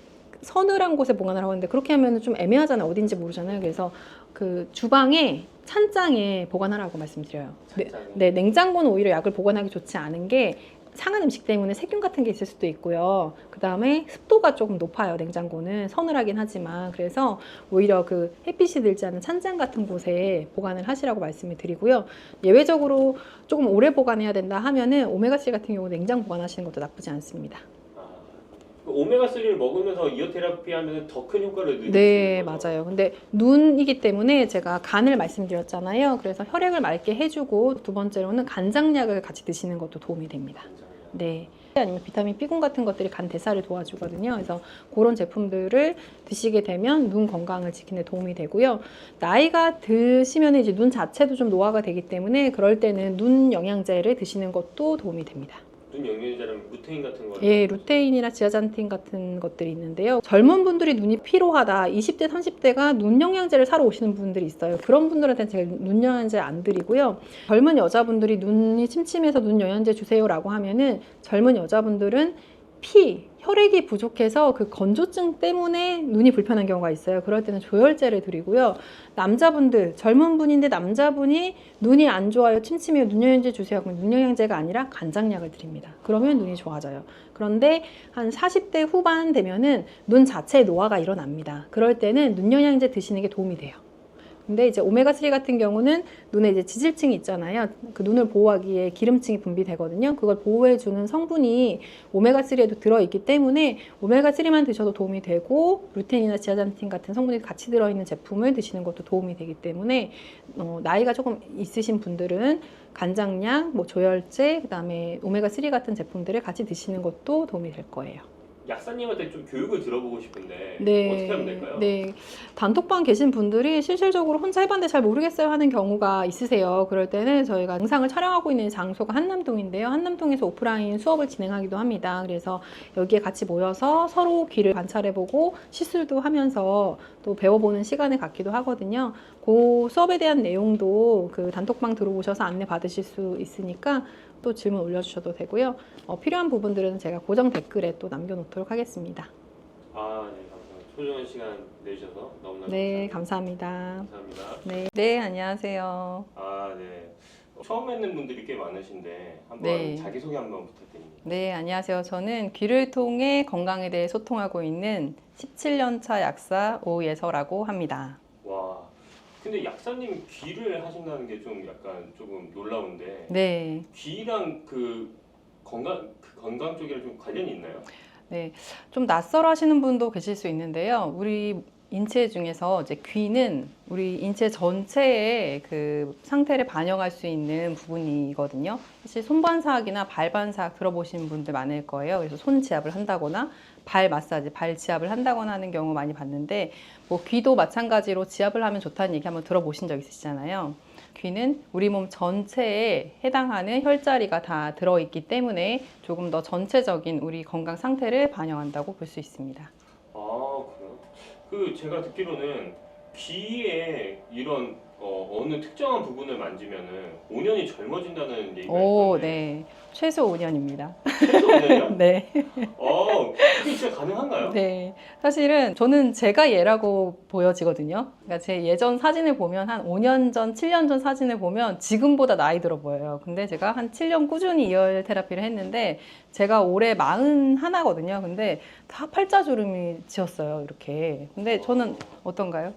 서늘한 곳에 보관하라고 하는데 그렇게 하면 좀 애매하잖아요. 어딘지 모르잖아요. 그래서 그 주방에 찬장에 보관하라고 말씀드려요. 찬장에? 네, 냉장고는 오히려 약을 보관하기 좋지 않은 게 상한 음식 때문에 세균 같은 게 있을 수도 있고요. 그 다음에 습도가 조금 높아요. 냉장고는 서늘하긴 하지만. 그래서 오히려 그 햇빛이 들지 않는 찬장 같은 곳에 보관을 하시라고 말씀을 드리고요. 예외적으로 조금 오래 보관해야 된다 하면은 오메가3 같은 경우 냉장 보관하시는 것도 나쁘지 않습니다. 오메가3를 먹으면서 이어 테라피 하면 더 큰 효과를 누리는 네, 거죠? 맞아요. 근데 눈이기 때문에 제가 간을 말씀드렸잖아요. 그래서 혈액을 맑게 해주고, 두 번째로는 간장약을 같이 드시는 것도 도움이 됩니다. 네. 아니면 비타민 B군 같은 것들이 간 대사를 도와주거든요. 그래서 그런 제품들을 드시게 되면 눈 건강을 지키는 데 도움이 되고요. 나이가 드시면 이제 눈 자체도 좀 노화가 되기 때문에 그럴 때는 눈 영양제를 드시는 것도 도움이 됩니다. 눈 영양제라면 루테인 같은 거? 예, 루테인이나 지아잔틴 같은 것들이 있는데요. 젊은 분들이 눈이 피로하다, 20대, 30대가 눈 영양제를 사러 오시는 분들이 있어요. 그런 분들한테는 제가 눈 영양제 안 드리고요. 젊은 여자분들이 눈이 침침해서 눈 영양제 주세요라고 하면은 젊은 여자분들은 혈액이 부족해서 그 건조증 때문에 눈이 불편한 경우가 있어요. 그럴 때는 조혈제를 드리고요. 남자분들, 젊은 분인데 남자분이 눈이 안 좋아요, 침침해요, 눈 영양제 주세요. 그럼 눈 영양제가 아니라 간장약을 드립니다. 그러면 눈이 좋아져요. 그런데 한 40대 후반 되면은 눈 자체에 노화가 일어납니다. 그럴 때는 눈 영양제 드시는 게 도움이 돼요. 근데 이제 오메가3 같은 경우는 눈에 이제 지질층이 있잖아요. 그 눈을 보호하기 위해 기름층이 분비되거든요. 그걸 보호해주는 성분이 오메가3에도 들어있기 때문에 오메가3만 드셔도 도움이 되고, 루테인이나 지아잔틴 같은 성분이 같이 들어있는 제품을 드시는 것도 도움이 되기 때문에 나이가 조금 있으신 분들은 간장약, 뭐 조혈제, 그 다음에 오메가3 같은 제품들을 같이 드시는 것도 도움이 될 거예요. 약사님한테 좀 교육을 들어보고 싶은데 네, 어떻게 하면 될까요? 네. 단톡방 계신 분들이 실질적으로 혼자 해봤는데 잘 모르겠어요 하는 경우가 있으세요. 그럴 때는 저희가 영상을 촬영하고 있는 장소가 한남동인데요. 한남동에서 오프라인 수업을 진행하기도 합니다. 그래서 여기에 같이 모여서 서로 귀를 관찰해보고 시술도 하면서 또 배워보는 시간을 갖기도 하거든요. 그 수업에 대한 내용도 그 단톡방 들어오셔서 안내 받으실 수 있으니까 또 질문 올려주셔도 되고요. 필요한 부분들은 제가 고정 댓글에 또 남겨놓도록 하겠습니다. 아, 네, 감사합니다. 소중한 시간 내주셔서 너무나 네, 감사합니다. 감사합니다. 감사합니다. 네, 안녕하세요. 아, 네. 처음 뵙는 분들이 꽤 많으신데 한번 네. 자기소개 한번 부탁드립니다. 네, 안녕하세요. 저는 귀를 통해 건강에 대해 소통하고 있는 17년차 약사 오예서라고 합니다. 와, 근데 약사님 귀를 하신다는 게 좀 약간 조금 놀라운데 네, 귀랑 그 건강 쪽이랑 좀 관련이 있나요? 네, 좀 낯설어 하시는 분도 계실 수 있는데요. 우리 인체 중에서 이제 귀는 우리 인체 전체의 그 상태를 반영할 수 있는 부분이거든요. 사실 손반사학이나 발반사학 들어보신 분들 많을 거예요. 그래서 손 지압을 한다거나 발 마사지, 발 지압을 한다거나 하는 경우 많이 봤는데 뭐 귀도 마찬가지로 지압을 하면 좋다는 얘기 한번 들어보신 적 있으시잖아요. 귀는 우리 몸 전체에 해당하는 혈자리가 다 들어있기 때문에 조금 더 전체적인 우리 건강 상태를 반영한다고 볼 수 있습니다. 아, 그래요? 그 제가 듣기로는 귀에 이런 어느 특정한 부분을 만지면은 5년이 젊어진다는 얘기가 오, 있던데 네. 최소 5년입니다. 최소 5년이요? 네. 그게 진짜 가능한가요? 네. 사실은 저는 제가 얘라고 보여지거든요. 그러니까 제 예전 사진을 보면 한 5년 전, 7년 전 사진을 보면 지금보다 나이 들어 보여요. 근데 제가 한 7년 꾸준히 이열 테라피를 했는데 제가 올해 41거든요. 근데 다 팔자주름이 지었어요. 이렇게. 근데 저는 어떤가요?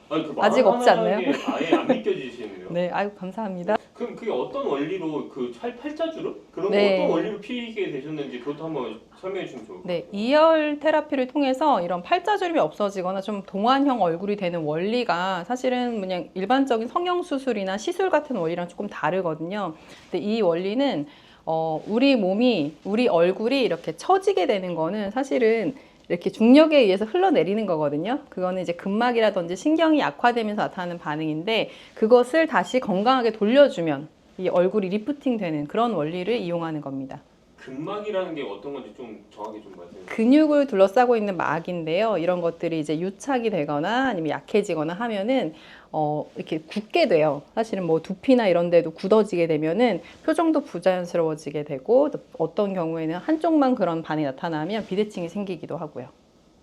아니, 그 아직 없지 않나요? 게 아예 안 믿겨지시는데요? 네. 아유, 감사합니다. 그럼 그게 어떤 원리로 그 팔자주름? 그런 네. 거 어떤 원리로 피게 되셨는지 그것도 한번 설명해 주시면 좋을 것 같아요. 네, 이열 테라피를 통해서 이런 팔자주름이 없어지거나 좀 동안형 얼굴이 되는 원리가 사실은 그냥 일반적인 성형수술이나 시술 같은 원리랑 조금 다르거든요. 근데 이 원리는 우리 몸이, 우리 얼굴이 이렇게 처지게 되는 거는 사실은 이렇게 중력에 의해서 흘러내리는 거거든요. 그거는 이제 근막이라든지 신경이 약화되면서 나타나는 반응인데 그것을 다시 건강하게 돌려주면 이 얼굴이 리프팅 되는 그런 원리를 이용하는 겁니다. 근막이라는 게 어떤 건지 좀 정확히 좀 말씀해 주세요. 근육을 둘러싸고 있는 막인데요. 이런 것들이 이제 유착이 되거나 아니면 약해지거나 하면은 이렇게 굳게 돼요. 사실은 뭐 두피나 이런 데도 굳어지게 되면은 표정도 부자연스러워지게 되고 또 어떤 경우에는 한쪽만 그런 반응이 나타나면 비대칭이 생기기도 하고요.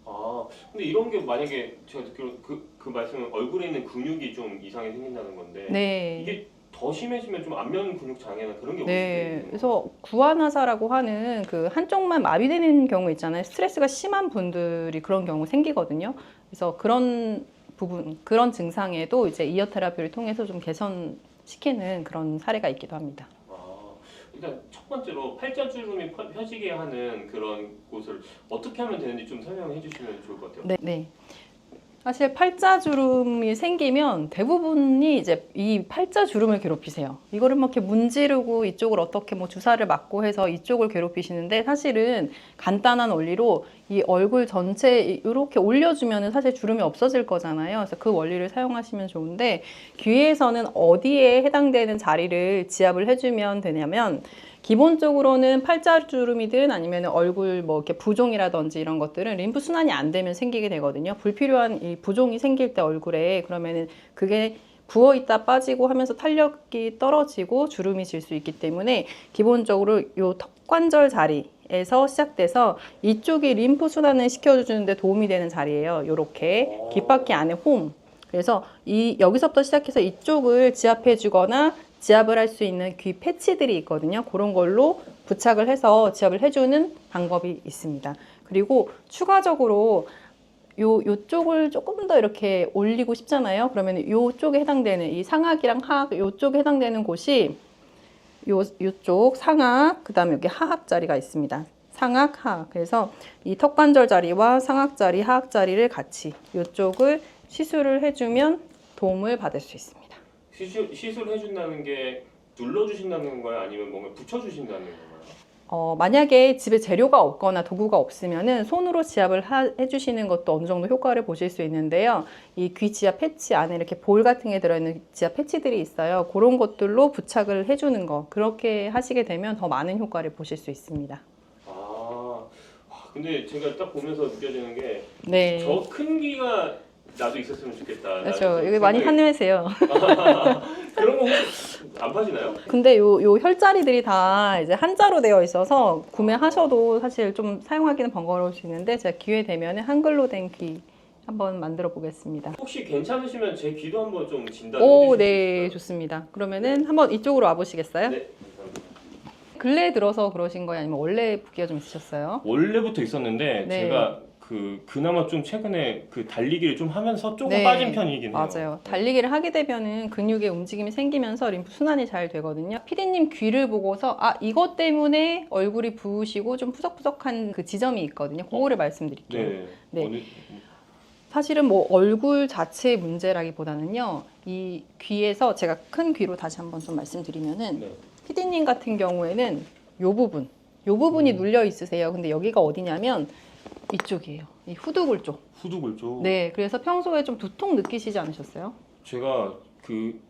아, 근데 이런 게 만약에 제가 듣기로 그 말씀은 얼굴에 있는 근육이 좀 이상이 생긴다는 건데 네. 이게 더 심해지면 좀 안면 근육 장애나 그런 게 오실 때 네, 있는 그래서 구안화사라고 하는 그 한쪽만 마비되는 경우 있잖아요. 스트레스가 심한 분들이 그런 경우 생기거든요. 그래서 그런 부분, 그런 증상에도 이제 이어 테라피를 통해서 좀 개선시키는 그런 사례가 있기도 합니다. 일단 첫 번째로 팔자주름이 펴지게 하는 그런 곳을 어떻게 하면 되는지 좀 설명해 주시면 좋을 것 같아요. 네, 네. 사실 팔자주름이 생기면 대부분이 이제 이 팔자주름을 괴롭히세요. 이거를 막 이렇게 문지르고 이쪽을 어떻게 뭐 주사를 맞고 해서 이쪽을 괴롭히시는데 사실은 간단한 원리로 이 얼굴 전체 이렇게 올려주면은 사실 주름이 없어질 거잖아요. 그래서 그 원리를 사용하시면 좋은데 귀에서는 어디에 해당되는 자리를 지압을 해주면 되냐면 기본적으로는 팔자주름이든 아니면 얼굴 뭐 이렇게 부종이라든지 이런 것들은 림프 순환이 안 되면 생기게 되거든요. 불필요한 이 부종이 생길 때 얼굴에 그러면은 그게 부어 있다 빠지고 하면서 탄력이 떨어지고 주름이 질 수 있기 때문에 기본적으로 요 턱관절 자리에서 시작돼서 이쪽이 림프 순환을 시켜주는데 도움이 되는 자리예요. 요렇게 귓바퀴 안에 홈. 그래서 여기서부터 시작해서 이쪽을 지압해 주거나 지압을 할 수 있는 귀 패치들이 있거든요. 그런 걸로 부착을 해서 지압을 해주는 방법이 있습니다. 그리고 추가적으로 요쪽을 조금 더 이렇게 올리고 싶잖아요. 그러면 요쪽에 해당되는 이 상악이랑 하악, 요쪽에 해당되는 곳이 요쪽 상악, 그 다음에 여기 하악 자리가 있습니다. 상악, 하악. 그래서 이 턱관절 자리와 상악 자리, 하악 자리를 같이 요쪽을 시술을 해주면 도움을 받을 수 있습니다. 시술해준다는 게 눌러주신다는 건가요? 아니면 뭔가 붙여주신다는 건가요? 만약에 집에 재료가 없거나 도구가 없으면은 손으로 지압을 해주시는 것도 어느 정도 효과를 보실 수 있는데요. 이 귀 지압 패치 안에 이렇게 볼 같은 게 들어있는 지압 패치들이 있어요. 그런 것들로 부착을 해주는 거. 그렇게 하시게 되면 더 많은 효과를 보실 수 있습니다. 근데 제가 딱 보면서 느껴지는 게 네. 저 큰 귀가 나도 있었으면 좋겠다. 그렇죠. 여기 많이 한림해세요. 그런 거 혹시 안 파시나요? 근데 요 혈자리들이 다 이제 한자로 되어 있어서 구매하셔도 사실 좀 사용하기는 번거로울 수 있는데 제가 기회 되면 한글로 된 귀 한번 만들어 보겠습니다. 혹시 괜찮으시면 제 귀도 한번 좀 진단해 오, 주실 수 네, 있을까요? 좋습니다. 그러면은 한번 이쪽으로 와보시겠어요? 네, 감사합니다. 근래에 들어서 그러신 거예요? 아니면 원래 붓기가 좀 있으셨어요? 원래부터 있었는데 네. 제가 그나마 좀 최근에 그 달리기를 좀 하면서 조금 네, 빠진 편이긴 해요. 맞아요. 달리기를 하게 되면은 근육의 움직임이 생기면서 림프 순환이 잘 되거든요. 피디님 귀를 보고서 아, 이것 때문에 얼굴이 부으시고 좀 푸석푸석한 그 지점이 있거든요. 그거를 말씀드릴게요. 네. 네. 어느, 사실은 뭐 얼굴 자체의 문제라기보다는요. 이 귀에서 제가 큰 귀로 다시 한번 좀 말씀드리면은 네. 피디님 같은 경우에는 요 부분이 눌려 있으세요. 근데 여기가 어디냐면 이쪽이에요. 이 후두골 쪽. 후두골 쪽. 네, 그래서 평소에 좀 두통 느끼시지 않으셨어요? 제가 그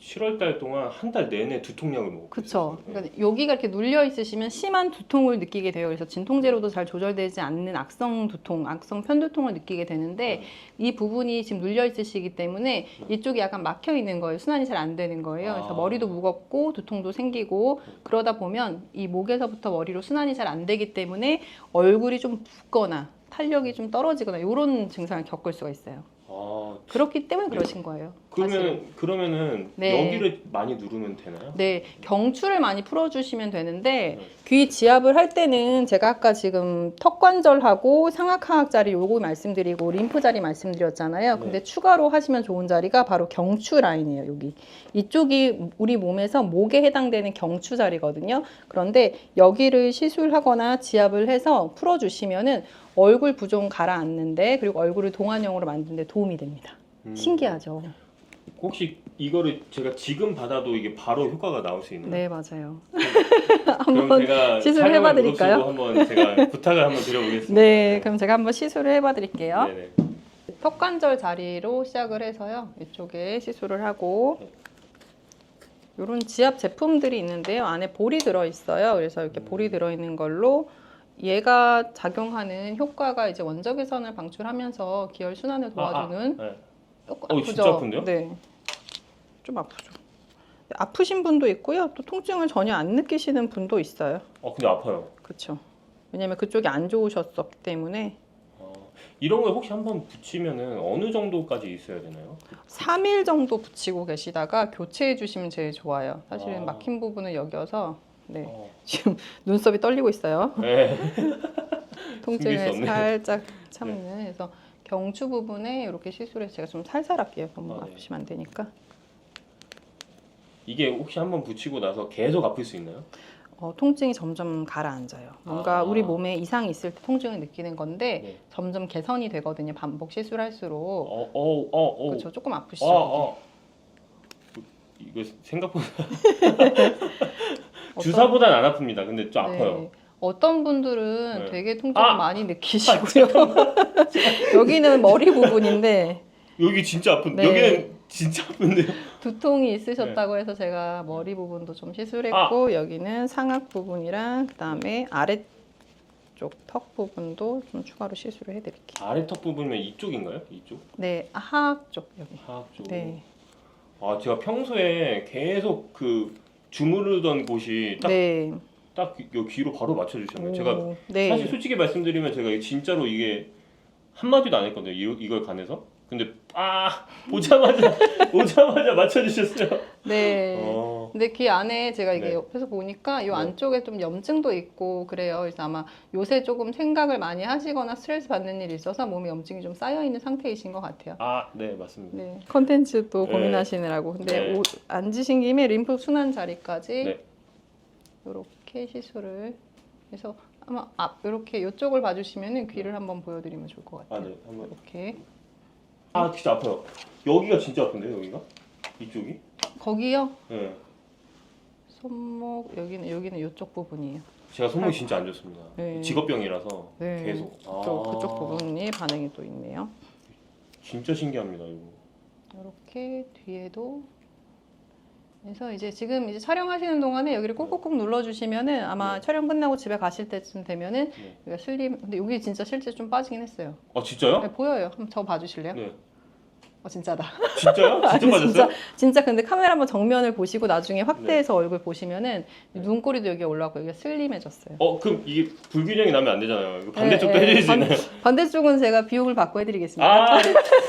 7월 달 동안 한 달 내내 두통약을 먹고 그쵸. 있었어요. 그러니까 여기가 이렇게 눌려 있으시면 심한 두통을 느끼게 돼요. 그래서 진통제로도 잘 조절되지 않는 악성 두통, 악성 편두통을 느끼게 되는데 이 부분이 지금 눌려 있으시기 때문에 이쪽이 약간 막혀 있는 거예요. 순환이 잘 안 되는 거예요. 그래서 아. 머리도 무겁고 두통도 생기고 그러다 보면 이 목에서부터 머리로 순환이 잘 안 되기 때문에 얼굴이 좀 붓거나 탄력이 좀 떨어지거나 이런 증상을 겪을 수가 있어요. 아, 그렇기 때문에 그러신 거예요. 사실은. 그러면은 네. 여기를 많이 누르면 되나요? 네, 경추를 많이 풀어주시면 되는데 네. 귀 지압을 할 때는 제가 아까 지금 턱관절하고 상악하악 자리 요거 말씀드리고 림프 자리 말씀드렸잖아요. 근데 네. 추가로 하시면 좋은 자리가 바로 경추 라인이에요. 여기 이쪽이 우리 몸에서 목에 해당되는 경추 자리거든요. 그런데 여기를 시술하거나 지압을 해서 풀어주시면은 얼굴 부종 가라앉는데 그리고 얼굴을 동안형으로 만드는데 도움이 됩니다. 신기하죠? 혹시 이거를 제가 지금 받아도 이게 바로 효과가 나올 수 있나요? 네, 맞아요. 그럼 한번 제가 시술 촬영을 해봐드릴까요? 무릅쓰고 한번 제가 부탁을 한번 드려보겠습니다. 네, 그럼 제가 한번 시술을 해봐드릴게요. 네네. 턱관절 자리로 시작을 해서요. 이쪽에 시술을 하고 이런 지압 제품들이 있는데요. 안에 볼이 들어있어요. 그래서 이렇게 볼이 들어있는 걸로 얘가 작용하는 효과가 이제 원적외선을 방출하면서 기혈 순환을 도와주는 네. 조금 아프죠? 진짜 아픈데요? 네, 좀 아프죠. 아프신 분도 있고요. 또 통증을 전혀 안 느끼시는 분도 있어요. 근데 아파요. 그렇죠. 왜냐면 그쪽이 안 좋으셨었기 때문에 이런 거 혹시 한번 붙이면은 어느 정도까지 있어야 되나요? 3일 정도 붙이고 계시다가 교체해 주시면 제일 좋아요. 사실은 아. 막힌 부분은 여기여서 네. 어. 지금 눈썹이 떨리고 있어요. 네. 통증을 숨길 수 없네요. 살짝 참는. 그래서 경추 부분에 이렇게 시술해서 제가 좀 살살 할게요. 너무 아, 네. 아프시면 안 되니까. 이게 혹시 한번 붙이고 나서 계속 아플 수 있나요? 통증이 점점 가라앉아요. 뭔가 우리 아. 몸에 이상이 있을 때 통증을 느끼는 건데 네. 점점 개선이 되거든요. 반복 시술할수록. 그렇죠. 조금 아프시죠. 이거 생각보다 주사보단 안 아픕니다. 근데 좀 아파요. 네. 어떤 분들은 네. 되게 통증을 많이 느끼시고요. 여기는 머리 부분인데 여기 진짜 아픈. 네. 여기는 진짜 아픈데요. 두통이 네. 있으셨다고 해서 제가 머리 부분도 좀 시술했고 여기는 상악 부분이랑 그다음에 아래쪽 턱 부분도 좀 추가로 시술을 해드릴게요. 아래 턱 부분이면 이쪽인가요? 이쪽? 네, 하악 쪽 여기. 하악 쪽. 네, 제가 평소에 계속 그 주무르던 곳이 네. 딱 요 귀로 바로 맞춰주셨네요. 오, 제가 네. 사실 솔직히 말씀드리면 제가 진짜로 이게 한마디도 안 했거든요. 이걸 관해서. 근데 오자마자 맞춰주셨어요. 네. 어. 근데 귀 안에 제가 이게 네. 옆에서 보니까 이 네. 안쪽에 좀 염증도 있고 그래요. 그래서 아마 요새 조금 생각을 많이 하시거나 스트레스 받는 일이 있어서 몸에 염증이 좀 쌓여 있는 상태이신 것 같아요. 네, 맞습니다. 네. 컨텐츠도 네. 고민하시느라고. 근데 네. 앉으신 김에 림프 순환 자리까지 네. 이렇게 시술을 해서 아마 이렇게 이쪽을 봐주시면은 귀를 한번 보여드리면 좋을 것 같아요. 네, 한번. 이렇게 진짜 아파요. 여기가 진짜 아픈데요, 여기가? 이쪽이? 거기요. 네. 손목 여기는 이쪽 부분이에요. 제가 손목이 진짜 안 좋습니다. 네. 직업병이라서 네. 계속. 그쪽 부분이 반응이 또 있네요. 진짜 신기합니다, 이거. 이렇게 뒤에도. 그래서 이제 지금 이제 촬영하시는 동안에 여기를 꾹꾹꾹 눌러주시면은 아마 네. 촬영 끝나고 집에 가실 때쯤 되면은 네. 여기가 슬림. 근데 여기 진짜 실제 좀 빠지긴 했어요. 진짜요? 네, 보여요. 한번 저 봐주실래요? 네. 진짜다. 진짜요? 진짜 아니, 빠졌어요? 진짜 근데 카메라 한번 정면을 보시고 나중에 확대해서 얼굴 보시면은 눈꼬리도 여기 올라가고 여기가 슬림해졌어요. 그럼 이게 불균형이 나면 안 되잖아요. 이거 반대쪽도 네, 해주실 수 있나요? 반대쪽은 제가 비용을 받고 해드리겠습니다. 아,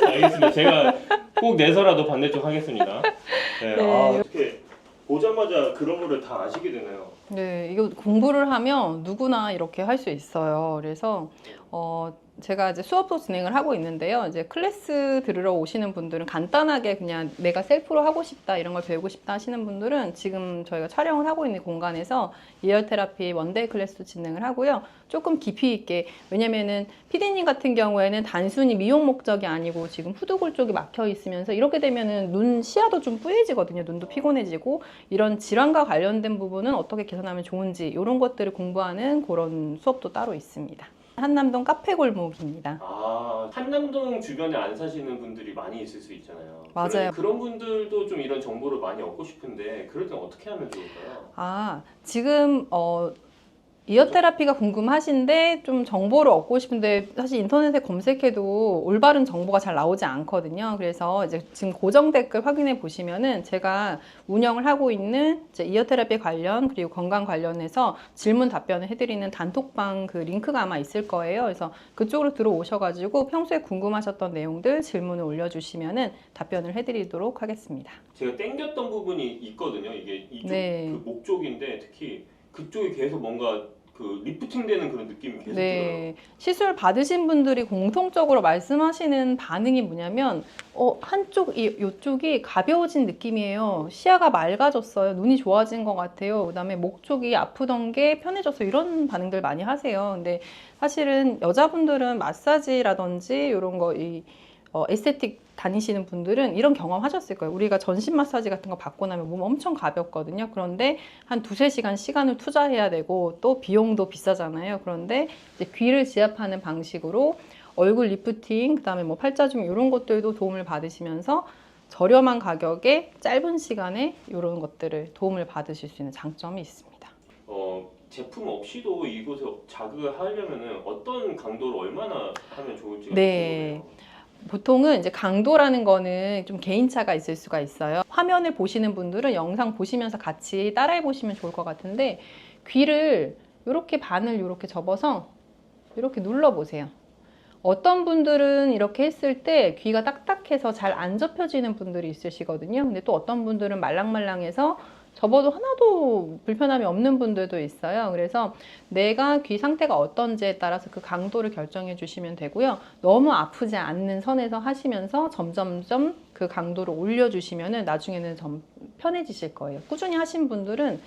알겠습니다. 제가 꼭 내서라도 반대쪽 하겠습니다. 네, 네. 어떻게 보자마자 그런 거를 다 아시게 되나요? 네, 이거 공부를 하면 누구나 이렇게 할 수 있어요. 그래서 제가 이제 수업도 진행을 하고 있는데요. 이제 클래스 들으러 오시는 분들은 간단하게 그냥 내가 셀프로 하고 싶다, 이런 걸 배우고 싶다 하시는 분들은 지금 저희가 촬영을 하고 있는 공간에서 예열 테라피 원데이 클래스도 진행을 하고요. 조금 깊이 있게, 왜냐면은 피디님 같은 경우에는 단순히 미용 목적이 아니고 지금 후두골 쪽이 막혀 있으면서 이렇게 되면은 눈 시야도 좀 뿌얘지거든요. 눈도 피곤해지고, 이런 질환과 관련된 부분은 어떻게 개선하면 좋은지 이런 것들을 공부하는 그런 수업도 따로 있습니다. 한남동 카페 골목입니다. 한남동 주변에 안 사시는 분들이 많이 있을 수 있잖아요. 맞아요. 그런 분들도 좀 이런 정보를 많이 얻고 싶은데 그럴 땐 어떻게 하면 좋을까요? 지금 이어 테라피가 궁금하신데 좀 정보를 얻고 싶은데 사실 인터넷에 검색해도 올바른 정보가 잘 나오지 않거든요. 그래서 이제 지금 고정 댓글 확인해 보시면은 제가 운영을 하고 있는 이제 이어 테라피 관련 그리고 건강 관련해서 질문 답변을 해드리는 단톡방 그 링크가 아마 있을 거예요. 그래서 그쪽으로 들어오셔가지고 평소에 궁금하셨던 내용들 질문을 올려주시면은 답변을 해드리도록 하겠습니다. 제가 땡겼던 부분이 있거든요. 이게 이쪽 네. 그 목 쪽인데 특히 그쪽이 계속 뭔가 그 리프팅 되는 그런 느낌이 계속 들어요. 네, 시술 받으신 분들이 공통적으로 말씀하시는 반응이 뭐냐면 이쪽이 가벼워진 느낌이에요. 시야가 맑아졌어요. 눈이 좋아진 것 같아요. 그다음에 목 쪽이 아프던 게 편해졌어요. 이런 반응들 많이 하세요. 근데 사실은 여자분들은 마사지라든지 이런 거 에스테틱 다니시는 분들은 이런 경험 하셨을 거예요. 우리가 전신 마사지 같은 거 받고 나면 몸 엄청 가볍거든요. 그런데 한 2~3시간 시간을 투자해야 되고 또 비용도 비싸잖아요. 그런데 이제 귀를 지압하는 방식으로 얼굴 리프팅, 그다음에 뭐 팔자중 이런 것들도 도움을 받으시면서 저렴한 가격에 짧은 시간에 이런 것들을 도움을 받으실 수 있는 장점이 있습니다. 제품 없이도 이곳에 자극을 하려면은 어떤 강도로 얼마나 하면 좋을지가 네. 궁금해요. 보통은 이제 강도라는 거는 좀 개인차가 있을 수가 있어요. 화면을 보시는 분들은 영상 보시면서 같이 따라해 보시면 좋을 것 같은데, 귀를 이렇게 반을 이렇게 접어서 이렇게 눌러 보세요. 어떤 분들은 이렇게 했을 때 귀가 딱딱해서 잘 안 접혀지는 분들이 있으시거든요. 근데 또 어떤 분들은 말랑말랑해서 접어도 하나도 불편함이 없는 분들도 있어요. 그래서 내가 귀 상태가 어떤지에 따라서 그 강도를 결정해 주시면 되고요. 너무 아프지 않는 선에서 하시면서 점점점 그 강도를 올려주시면 나중에는 좀 편해지실 거예요. 꾸준히 하신 분들은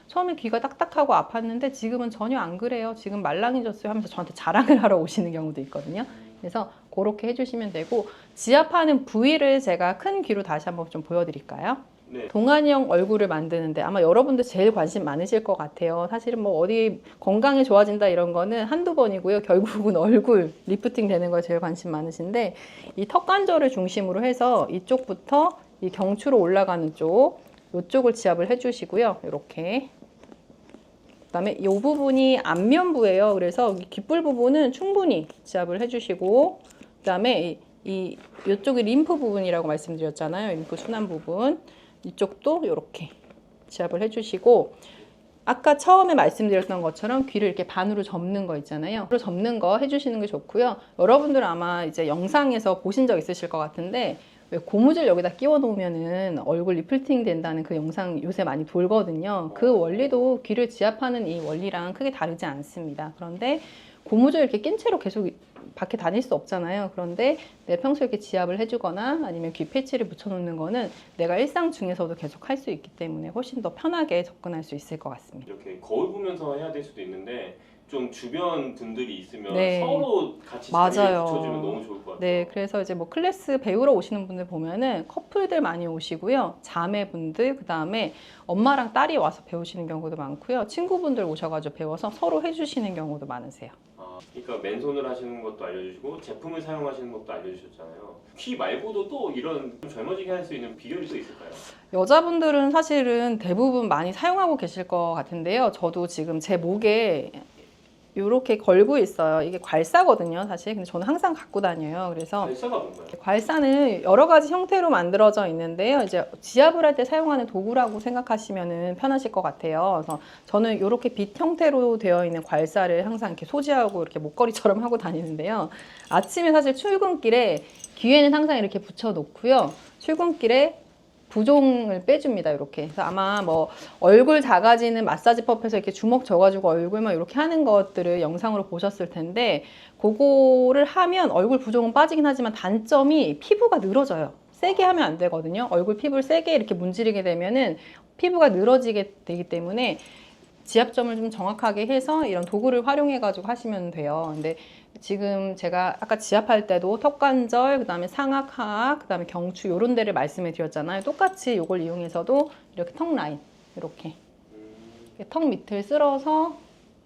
처음에 귀가 딱딱하고 아팠는데 지금은 전혀 안 그래요. 지금 말랑해졌어요 하면서 저한테 자랑을 하러 오시는 경우도 있거든요. 그래서 그렇게 해주시면 되고, 지압하는 부위를 제가 큰 귀로 다시 한번 좀 보여드릴까요? 네. 동안형 얼굴을 만드는데 아마 여러분들 제일 관심 많으실 것 같아요. 사실은 뭐 어디 건강이 좋아진다 이런 거는 한두 번이고요. 결국은 얼굴 리프팅 되는 거에 제일 관심 많으신데, 이 턱관절을 중심으로 해서 이쪽부터 이 경추로 올라가는 쪽, 이쪽을 지압을 해주시고요. 이렇게. 그다음에 이 부분이 안면부예요. 그래서 귓불 부분은 충분히 지압을 해주시고, 그다음에 이쪽이 림프 부분이라고 말씀드렸잖아요. 림프 순환 부분. 이쪽도 이렇게 지압을 해주시고, 아까 처음에 말씀드렸던 것처럼 귀를 이렇게 반으로 접는 거 있잖아요. 반으로 접는 거 해주시는 게 좋고요. 여러분들 아마 이제 영상에서 보신 적 있으실 것 같은데, 왜 고무줄 여기다 끼워 놓으면은 얼굴 리프팅 된다는 그 영상 요새 많이 돌거든요. 그 원리도 귀를 지압하는 이 원리랑 크게 다르지 않습니다. 그런데 고무줄 이렇게 낀 채로 계속 밖에 다닐 수 없잖아요. 그런데 내가 평소에 이렇게 지압을 해주거나 아니면 귀 패치를 붙여놓는 거는 내가 일상 중에서도 계속 할 수 있기 때문에 훨씬 더 편하게 접근할 수 있을 것 같습니다. 이렇게 거울 보면서 해야 될 수도 있는데 좀 주변 분들이 있으면 네. 서로 같이 맞아요. 자리를 붙여주면 너무 좋을 것 같아요. 네, 그래서 이제 뭐 클래스 배우러 오시는 분들 보면은 커플들 많이 오시고요. 자매분들, 그 다음에 엄마랑 딸이 와서 배우시는 경우도 많고요. 친구분들 오셔가지고 배워서 서로 해주시는 경우도 많으세요. 그러니까 맨손을 하시는 것도 알려주시고 제품을 사용하시는 것도 알려주셨잖아요. 귀 말고도 또 이런 젊어지게 할 수 있는 비결이 또 있을까요? 여자분들은 사실은 대부분 많이 사용하고 계실 것 같은데요. 저도 지금 제 목에 이렇게 걸고 있어요. 이게 괄사거든요, 사실. 근데 저는 항상 갖고 다녀요. 그래서 발사가 뭔가요? 괄사는 여러 가지 형태로 만들어져 있는데요. 이제 지압을 할 때 사용하는 도구라고 생각하시면 편하실 것 같아요. 그래서 저는 이렇게 빛 형태로 되어 있는 괄사를 항상 이렇게 소지하고 이렇게 목걸이처럼 하고 다니는데요. 아침에 사실 출근길에 귀에는 항상 이렇게 붙여 놓고요. 출근길에 부종을 빼줍니다. 이렇게. 그래서 아마 뭐 얼굴 작아지는 마사지법에서 이렇게 주먹 져가지고 얼굴만 이렇게 하는 것들을 영상으로 보셨을 텐데, 그거를 하면 얼굴 부종은 빠지긴 하지만 단점이 피부가 늘어져요. 세게 하면 안 되거든요. 얼굴 피부를 세게 이렇게 문지르게 되면은 피부가 늘어지게 되기 때문에 지압점을 좀 정확하게 해서 이런 도구를 활용해 가지고 하시면 돼요. 근데 지금 제가 아까 지압할 때도 턱관절, 그 다음에 상악, 하악, 그 다음에 경추 이런 데를 말씀해 드렸잖아요. 똑같이 이걸 이용해서도 이렇게 턱 라인 이렇게 턱 밑을 쓸어서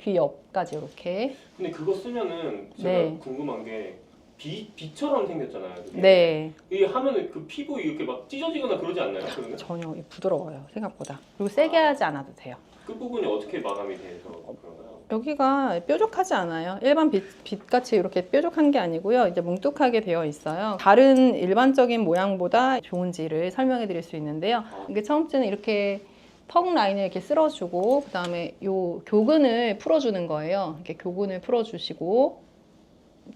귀 옆까지 이렇게. 근데 그거 쓰면은 제가 네. 궁금한 게 비처럼 생겼잖아요. 그게. 네, 이게 하면은 그 피부 이렇게 막 찢어지거나 그러지 않나요? 그러면 전혀 부드러워요, 생각보다. 그리고 세게 하지 않아도 돼요. 그 부분이 어떻게 마감이 돼서 그런가요? 여기가 뾰족하지 않아요. 일반 빛같이 이렇게 뾰족한 게 아니고요. 이제 뭉툭하게 되어 있어요. 다른 일반적인 모양보다 좋은지를 설명해 드릴 수 있는데요. 이게 처음째는 이렇게 턱 라인을 이렇게 쓸어주고, 그 다음에 요 교근을 풀어주는 거예요. 이렇게 교근을 풀어주시고,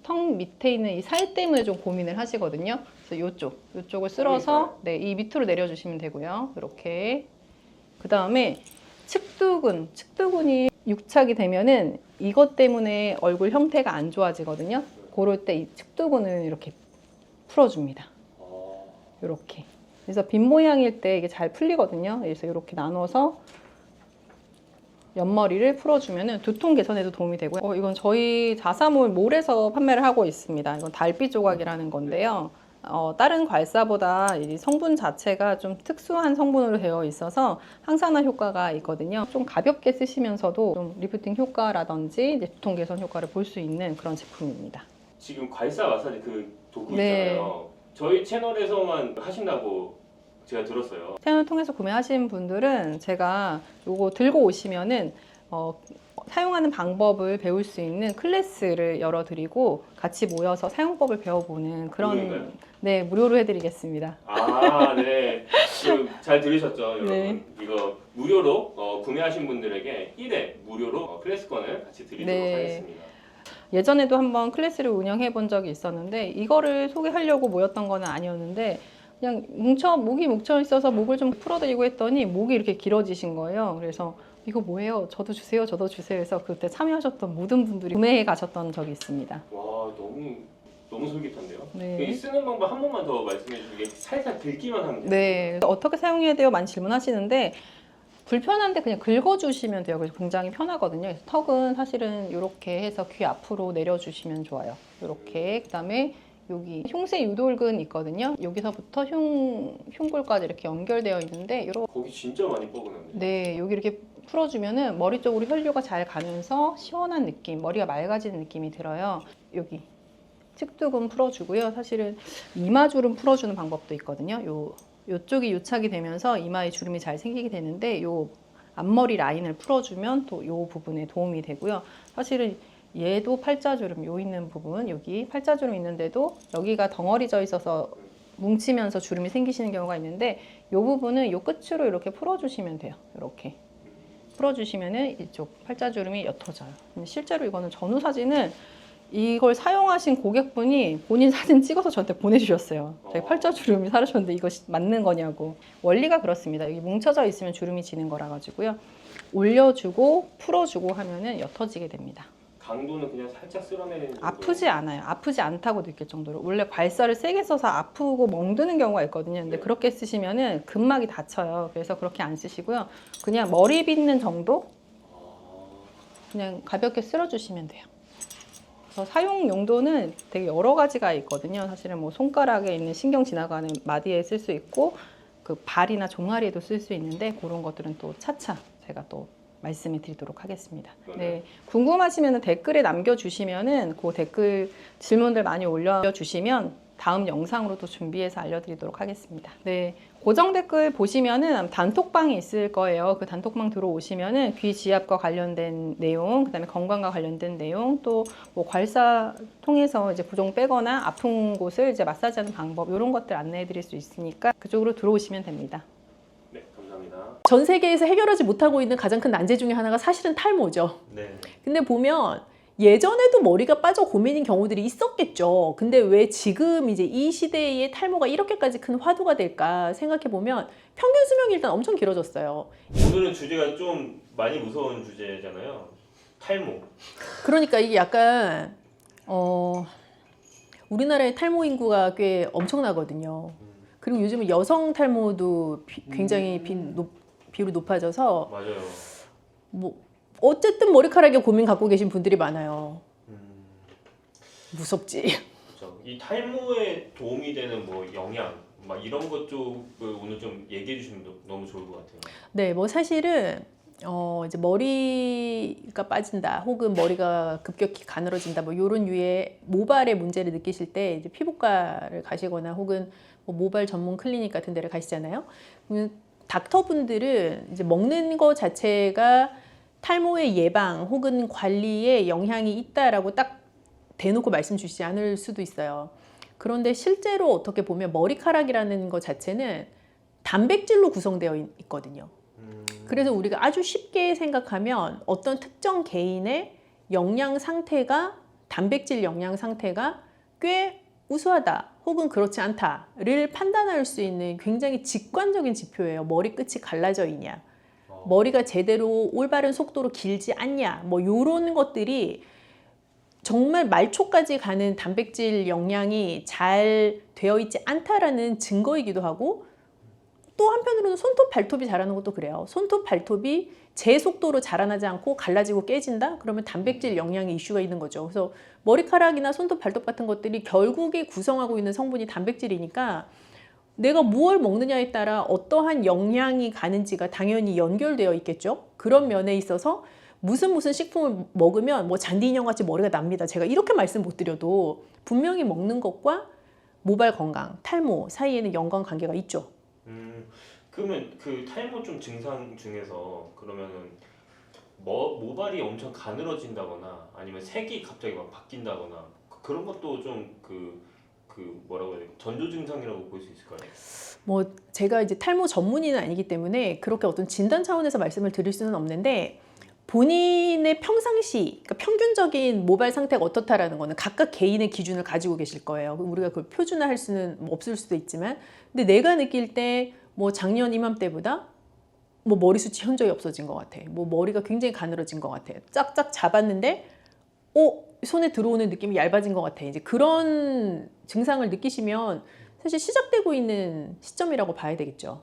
턱 밑에 있는 이 살땜을 좀 고민을 하시거든요. 그래서 요쪽을 쓸어서, 네, 이 밑으로 내려주시면 되고요. 이렇게. 그 다음에 측두근이 육착이 되면은 이것 때문에 얼굴 형태가 안 좋아지거든요. 그럴 때 이 측두근을 이렇게 풀어줍니다. 이렇게. 그래서 빗 모양일 때 이게 잘 풀리거든요. 그래서 이렇게 나눠서 옆머리를 풀어주면은 두통 개선에도 도움이 되고요. 이건 저희 자사몰 몰에서 판매를 하고 있습니다. 이건 달빛 조각이라는 건데요. 다른 괄사보다 이 성분 자체가 좀 특수한 성분으로 되어 있어서 항산화 효과가 있거든요. 좀 가볍게 쓰시면서도 좀 리프팅 효과라든지 이제 두통 개선 효과를 볼 수 있는 그런 제품입니다. 지금 괄사 마사지 그 도구 네. 있잖아요. 저희 채널에서만 하신다고 제가 들었어요. 채널 통해서 구매하신 분들은 제가 요거 들고 오시면은 사용하는 방법을 배울 수 있는 클래스를 열어드리고 같이 모여서 사용법을 배워보는 그런. 무료인가요? 네, 무료로 해드리겠습니다. 아, 네. 그럼 잘 들으셨죠, 여러분? 네. 이거 무료로 구매하신 분들에게 1회 무료로 클래스권을 같이 드리도록 네. 하겠습니다. 예전에도 한번 클래스를 운영해 본 적이 있었는데 이거를 소개하려고 모였던 건 아니었는데 그냥 목이 뭉쳐 있어서 목을 좀 풀어드리고 했더니 목이 이렇게 길어지신 거예요. 그래서 이거 뭐예요? 저도 주세요, 저도 주세요 해서 그때 참여하셨던 모든 분들이 구매해 가셨던 적이 있습니다. 와, 너무 솔깃한데요? 네. 이 쓰는 방법 한 번만 더 말씀해 주시게. 살짝 긁기만 하면 돼요. 네, 어떻게 사용해야 돼요? 많이 질문하시는데 불편한데 그냥 긁어주시면 돼요. 그래서 굉장히 편하거든요. 그래서 턱은 사실은 이렇게 해서 귀 앞으로 내려주시면 좋아요. 이렇게. 그다음에 여기 흉쇄 유돌근 있거든요. 여기서부터 흉골까지 이렇게 연결되어 있는데 이렇게. 거기 진짜 많이 뻐근합니다. 네, 여기 이렇게 풀어주면은 머리 쪽으로 혈류가 잘 가면서 시원한 느낌, 머리가 맑아지는 느낌이 들어요. 여기 측두근 풀어주고요. 사실은 이마주름 풀어주는 방법도 있거든요. 요쪽이 유착이 되면서 이마에 주름이 잘 생기게 되는데 요 앞머리 라인을 풀어주면 또 요 부분에 도움이 되고요. 사실은 얘도 팔자주름, 요 있는 부분, 여기 팔자주름 있는데도 여기가 덩어리져 있어서 뭉치면서 주름이 생기시는 경우가 있는데 요 부분은 요 끝으로 이렇게 풀어주시면 돼요. 이렇게 풀어주시면은 이쪽 팔자주름이 옅어져요. 실제로 이거는 전후 사진은 이걸 사용하신 고객분이 본인 사진 찍어서 저한테 보내주셨어요. 자기 팔자주름이 사라졌는데 이거 맞는 거냐고. 원리가 그렇습니다. 여기 뭉쳐져 있으면 주름이 지는 거라 가지고요. 올려주고 풀어주고 하면은 옅어지게 됩니다. 강도는 그냥 살짝 쓸어내는 정도. 아프지 않아요. 아프지 않다고 느낄 정도로. 원래 괄사를 세게 써서 아프고 멍드는 경우가 있거든요. 근데 네. 그렇게 쓰시면은 근막이 다쳐요. 그래서 그렇게 안 쓰시고요. 그냥 머리 빗는 정도? 그냥 가볍게 쓸어주시면 돼요. 그래서 사용 용도는 되게 여러 가지가 있거든요. 사실은 뭐 손가락에 있는 신경 지나가는 마디에 쓸 수 있고 그 발이나 종아리에도 쓸 수 있는데 그런 것들은 또 차차 제가 또 말씀해 드리도록 하겠습니다. 네, 궁금하시면 댓글에 남겨주시면은 그 댓글 질문들 많이 올려주시면 다음 영상으로 또 준비해서 알려드리도록 하겠습니다. 네, 고정 댓글 보시면은 단톡방이 있을 거예요. 그 단톡방 들어오시면은 귀 지압과 관련된 내용, 그다음에 건강과 관련된 내용, 또 뭐 괄사 통해서 이제 부종 빼거나 아픈 곳을 이제 마사지하는 방법 이런 것들 안내해드릴 수 있으니까 그쪽으로 들어오시면 됩니다. 네, 감사합니다. 전 세계에서 해결하지 못하고 있는 가장 큰 난제 중에 하나가 사실은 탈모죠. 네. 근데 보면 예전에도 머리가 빠져 고민인 경우들이 있었겠죠. 근데 왜 지금 이제 이 시대에 탈모가 이렇게까지 큰 화두가 될까 생각해 보면 평균 수명이 일단 엄청 길어졌어요. 오늘은 주제가 좀 많이 무서운 주제잖아요. 탈모. 그러니까 이게 약간 우리나라의 탈모 인구가 꽤 엄청나거든요. 그리고 요즘은 여성 탈모도 굉장히 비율이 높아져서 맞아요. 뭐 어쨌든 머리카락에 고민 갖고 계신 분들이 많아요. 무섭지. 그렇죠. 이 탈모에 도움이 되는 뭐 영양 막 이런 것 쪽을 오늘 좀 얘기해 주시면 너무 좋을 것 같아요. 네, 뭐 사실은 이제 머리가 빠진다, 혹은 머리가 급격히 가늘어진다, 뭐 이런 유의 모발의 문제를 느끼실 때 이제 피부과를 가시거나 혹은 뭐 모발 전문 클리닉 같은 데를 가시잖아요. 그러면 닥터분들은 이제 먹는 거 자체가 탈모의 예방 혹은 관리에 영향이 있다라고 딱 대놓고 말씀 주시지 않을 수도 있어요. 그런데 실제로 어떻게 보면 머리카락이라는 것 자체는 단백질로 구성되어 있거든요. 그래서 우리가 아주 쉽게 생각하면 어떤 특정 개인의 영양 상태가, 단백질 영양 상태가 꽤 우수하다 혹은 그렇지 않다를 판단할 수 있는 굉장히 직관적인 지표예요. 머리끝이 갈라져 있냐, 머리가 제대로 올바른 속도로 길지 않냐, 뭐 이런 것들이 정말 말초까지 가는 단백질 영양이 잘 되어 있지 않다라는 증거이기도 하고, 또 한편으로는 손톱 발톱이 자라는 것도 그래요. 손톱 발톱이 제 속도로 자라나지 않고 갈라지고 깨진다? 그러면 단백질 영양의 이슈가 있는 거죠. 그래서 머리카락이나 손톱 발톱 같은 것들이 결국에 구성하고 있는 성분이 단백질이니까 내가 무엇을 먹느냐에 따라 어떠한 영양이 가는지가 당연히 연결되어 있겠죠. 그런 면에 있어서 무슨 식품을 먹으면 뭐 잔디 인형 같이 머리가 납니다, 제가 이렇게 말씀 못 드려도 분명히 먹는 것과 모발 건강, 탈모 사이에는 연관관계가 있죠. 그러면 그 탈모 좀 증상 중에서 그러면은 모발이 엄청 가늘어진다거나 아니면 색이 갑자기 막 바뀐다거나 그런 것도 좀 뭐라고 해야 돼? 전조 증상이라고 볼 수 있을까요? 뭐 제가 이제 탈모 전문의는 아니기 때문에 그렇게 어떤 진단 차원에서 말씀을 드릴 수는 없는데, 본인의 평상시, 그러니까 평균적인 모발 상태가 어떻다라는 거는 각각 개인의 기준을 가지고 계실 거예요. 우리가 그걸 표준화할 수는 뭐 없을 수도 있지만, 근데 내가 느낄 때 뭐 작년 이맘때보다 뭐 머리숱이 현저히 없어진 것 같아, 뭐 머리가 굉장히 가늘어진 것 같아, 쫙쫙 잡았는데 손에 들어오는 느낌이 얇아진 것 같아, 이제 그런 증상을 느끼시면 사실 시작되고 있는 시점이라고 봐야 되겠죠.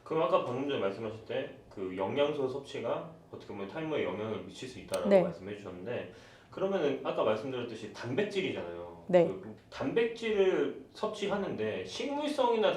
그럼 아까 방금 전에 말씀하실 때 그 영양소 섭취가 어떻게 보면 탈모에 영향을 미칠 수 있다라고 네. 말씀해 주셨는데, 그러면은 아까 말씀드렸듯이 단백질이잖아요. 네. 그 단백질을 섭취하는데 식물성이나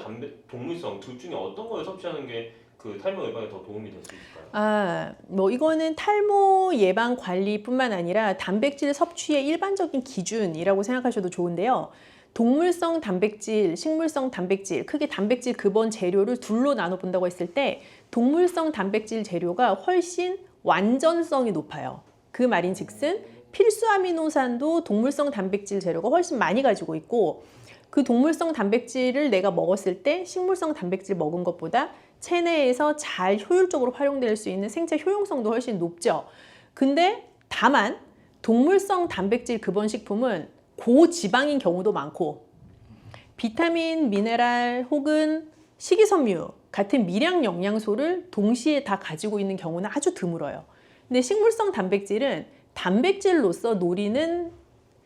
동물성 둘 중에 어떤 걸 섭취하는 게 그 탈모 예방에 더 도움이 될 수 있을까요? 뭐 이거는 탈모 예방 관리뿐만 아니라 단백질 섭취의 일반적인 기준이라고 생각하셔도 좋은데요. 동물성 단백질, 식물성 단백질, 크게 단백질 근본 재료를 둘로 나눠 본다고 했을 때 동물성 단백질 재료가 훨씬 완전성이 높아요. 그 말인즉슨 필수 아미노산도 동물성 단백질 재료가 훨씬 많이 가지고 있고, 그 동물성 단백질을 내가 먹었을 때 식물성 단백질 먹은 것보다 체내에서 잘 효율적으로 활용될 수 있는 생체 효용성도 훨씬 높죠. 근데 다만 동물성 단백질 근본 식품은 고지방인 경우도 많고, 비타민, 미네랄 혹은 식이섬유 같은 미량 영양소를 동시에 다 가지고 있는 경우는 아주 드물어요. 근데 식물성 단백질은 단백질로서 노리는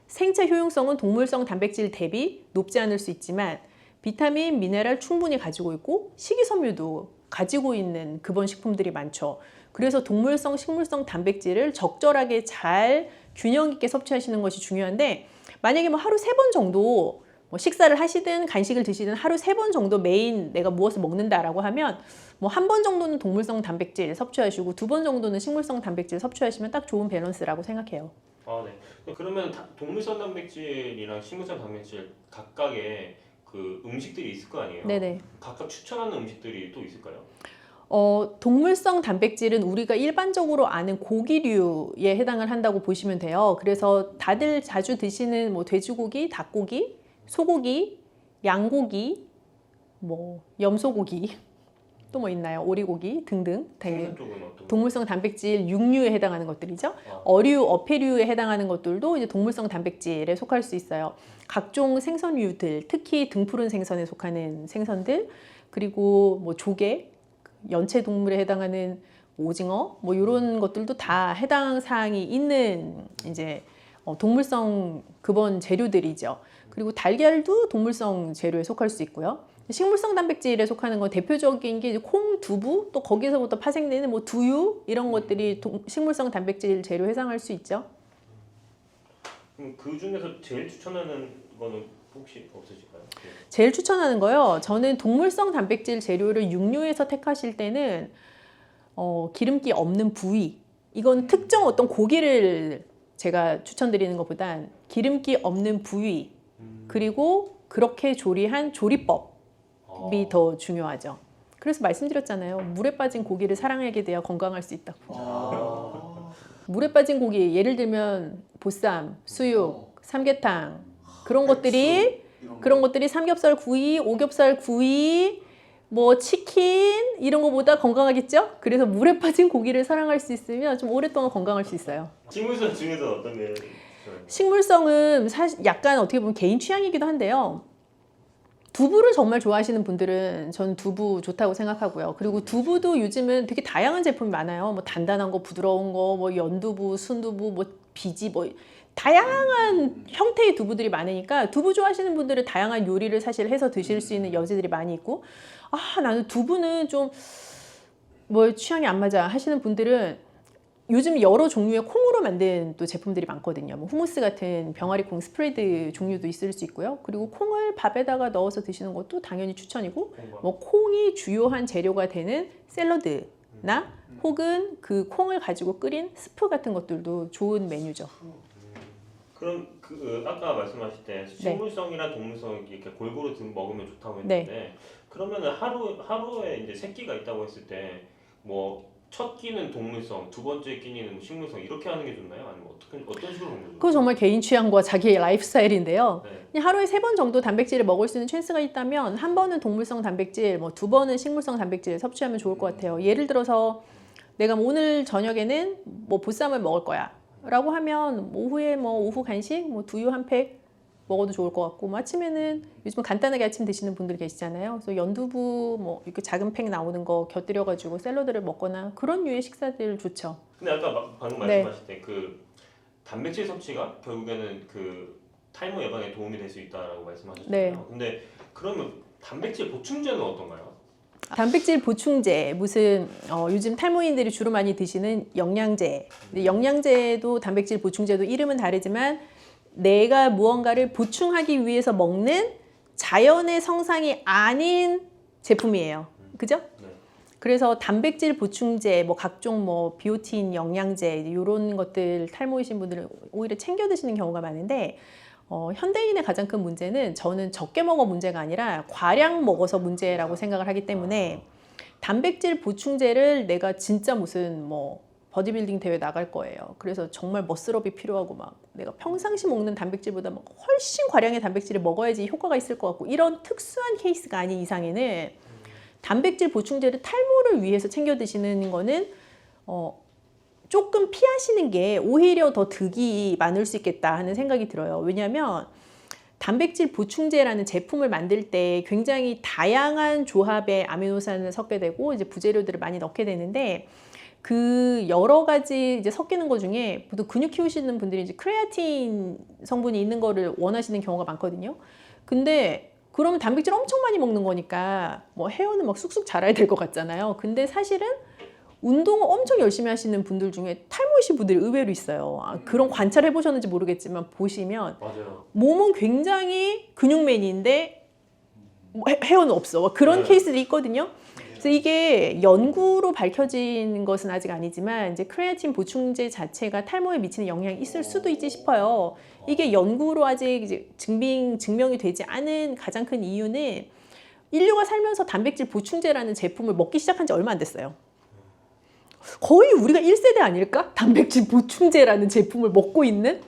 생체 효용성은 동물성 단백질 대비 높지 않을 수 있지만 비타민, 미네랄 충분히 가지고 있고 식이섬유도 가지고 있는 근본 식품들이 많죠. 그래서 동물성, 식물성 단백질을 적절하게 잘 균형 있게 섭취하시는 것이 중요한데, 만약에 뭐 하루 3번 정도 뭐 식사를 하시든 간식을 드시든 하루 3번 정도 메인 내가 무엇을 먹는다라고 하면 뭐 1번 정도는 동물성 단백질 섭취하시고 2번 정도는 식물성 단백질 섭취하시면 딱 좋은 밸런스라고 생각해요. 네. 그러면 동물성 단백질이랑 식물성 단백질 각각의 그 음식들이 있을 거 아니에요? 네네. 각각 추천하는 음식들이 또 있을까요? 동물성 단백질은 우리가 일반적으로 아는 고기류에 해당을 한다고 보시면 돼요. 그래서 다들 자주 드시는 뭐 돼지고기, 닭고기, 소고기, 양고기, 뭐 염소고기, 또 뭐 있나요? 오리고기 등등. 생선 쪽은 어떤? 동물성 단백질 육류에 해당하는 것들이죠. 아. 어류, 어패류에 해당하는 것들도 이제 동물성 단백질에 속할 수 있어요. 각종 생선류들, 특히 등푸른 생선에 속하는 생선들, 그리고 뭐 조개, 연체 동물에 해당하는 오징어, 뭐 이런 것들도 다 해당 사항이 있는 이제 동물성 근원 재료들이죠. 그리고 달걀도 동물성 재료에 속할 수 있고요. 식물성 단백질에 속하는 건 대표적인 게 콩, 두부, 또 거기서부터 파생되는 뭐 두유 이런 것들이 식물성 단백질 재료에 해당할 수 있죠. 그럼 그 중에서 제일 추천하는 거는 혹시 없으실까요? 제일 추천하는 거요. 저는 동물성 단백질 재료를 육류에서 택하실 때는 기름기 없는 부위. 이건 특정 어떤 고기를 제가 추천드리는 것보단 기름기 없는 부위 그리고 그렇게 조리한 조리법이 더 중요하죠. 그래서 말씀드렸잖아요. 물에 빠진 고기를 사랑하게 돼야 건강할 수 있다고. 물에 빠진 고기 예를 들면 보쌈, 수육, 삼계탕 그런 것들이 삼겹살 구이, 오겹살 구이, 뭐 치킨 이런 거보다 건강하겠죠? 그래서 물에 빠진 고기를 사랑할 수 있으면 좀 오랫동안 건강할 수 있어요. 식물성 중에서 어떤 게? 식물성은 사실 약간 어떻게 보면 개인 취향이기도 한데요. 두부를 정말 좋아하시는 분들은 전 두부 좋다고 생각하고요. 그리고 두부도 요즘은 되게 다양한 제품이 많아요. 뭐 단단한 거, 부드러운 거, 뭐 연두부, 순두부, 뭐 비지, 뭐 다양한 형태의 두부들이 많으니까 두부 좋아하시는 분들은 다양한 요리를 사실 해서 드실 수 있는 여지들이 많이 있고, 나는 두부는 좀 뭐 취향이 안 맞아 하시는 분들은 요즘 여러 종류의 콩으로 만든 또 제품들이 많거든요. 뭐 후무스 같은 병아리 콩 스프레드 종류도 있을 수 있고요. 그리고 콩을 밥에다가 넣어서 드시는 것도 당연히 추천이고, 뭐 콩이 주요한 재료가 되는 샐러드나 혹은 그 콩을 가지고 끓인 스프 같은 것들도 좋은 메뉴죠. 그럼 아까 말씀하실 때 식물성이랑 동물성 이렇게 골고루 먹으면 좋다고 했는데 그러면은 하루에 이제 세 끼가 있다고 했을 때 뭐 첫 끼는 동물성, 두 번째 끼니는 식물성 이렇게 하는 게 좋나요? 아니면 어떤 식으로 먹는 거죠? 그거 정말 개인 취향과 자기의 라이프 스타일인데요. 네. 그냥 하루에 3번 정도 단백질을 먹을 수 있는 찬스가 있다면 한 번은 동물성 단백질, 뭐 2번은 식물성 단백질 섭취하면 좋을 것 같아요. 예를 들어서 내가 뭐 오늘 저녁에는 뭐 보쌈을 먹을 거야 라고 하면 오후에 뭐 오후 간식 뭐 두유 한 팩 먹어도 좋을 것 같고, 뭐 아침에는 요즘 간단하게 아침 드시는 분들 계시잖아요. 그래서 연두부 뭐 이렇게 작은 팩 나오는 거 곁들여 가지고 샐러드를 먹거나 그런 류의 식사들 좋죠. 근데 아까 방금 말씀하실 때 그 단백질 섭취가 결국에는 그 탈모 예방에 도움이 될 수 있다라고 말씀하셨잖아요. 네. 근데 그러면 단백질 보충제는 어떤가요? 단백질 보충제, 무슨 요즘 탈모인들이 주로 많이 드시는 영양제. 근데 영양제도 단백질 보충제도 이름은 다르지만 내가 무언가를 보충하기 위해서 먹는 자연의 성상이 아닌 제품이에요. 그죠? 네. 그래서 단백질 보충제, 뭐 각종 뭐 비오틴 영양제 이런 것들 탈모이신 분들은 오히려 챙겨 드시는 경우가 많은데, 현대인의 가장 큰 문제는 저는 적게 먹어 문제가 아니라 과량 먹어서 문제라고 생각을 하기 때문에 단백질 보충제를 내가 진짜 무슨 뭐 버디빌딩 대회 나갈 거예요. 그래서 정말 머슬업이 필요하고 막 내가 평상시 먹는 단백질보다 막 훨씬 과량의 단백질을 먹어야지 효과가 있을 것 같고 이런 특수한 케이스가 아닌 이상에는 단백질 보충제를 탈모를 위해서 챙겨 드시는 거는 조금 피하시는 게 오히려 더 득이 많을 수 있겠다 하는 생각이 들어요. 왜냐하면 단백질 보충제라는 제품을 만들 때 굉장히 다양한 조합의 아미노산을 섞게 되고 이제 부재료들을 많이 넣게 되는데, 그 여러 가지 이제 섞이는 것 중에 보통 근육 키우시는 분들이 이제 크레아틴 성분이 있는 거를 원하시는 경우가 많거든요. 근데 그러면 단백질 엄청 많이 먹는 거니까 뭐 헤어는 막 쑥쑥 자라야 될 것 같잖아요. 근데 사실은 운동을 엄청 열심히 하시는 분들 중에 탈모이신 분들이 의외로 있어요. 그런 관찰해 보셨는지 모르겠지만 보시면 맞아요. 몸은 굉장히 근육맨인데 헤어는 없어. 그런 케이스들이 있거든요. 그래서 이게 연구로 밝혀진 것은 아직 아니지만 이제 크레아틴 보충제 자체가 탈모에 미치는 영향이 있을 수도 있지 싶어요. 이게 연구로 아직 이제 증명이 되지 않은 가장 큰 이유는 인류가 살면서 단백질 보충제라는 제품을 먹기 시작한 지 얼마 안 됐어요. 거의 우리가 1세대 아닐까? 단백질 보충제라는 제품을 먹고 있는?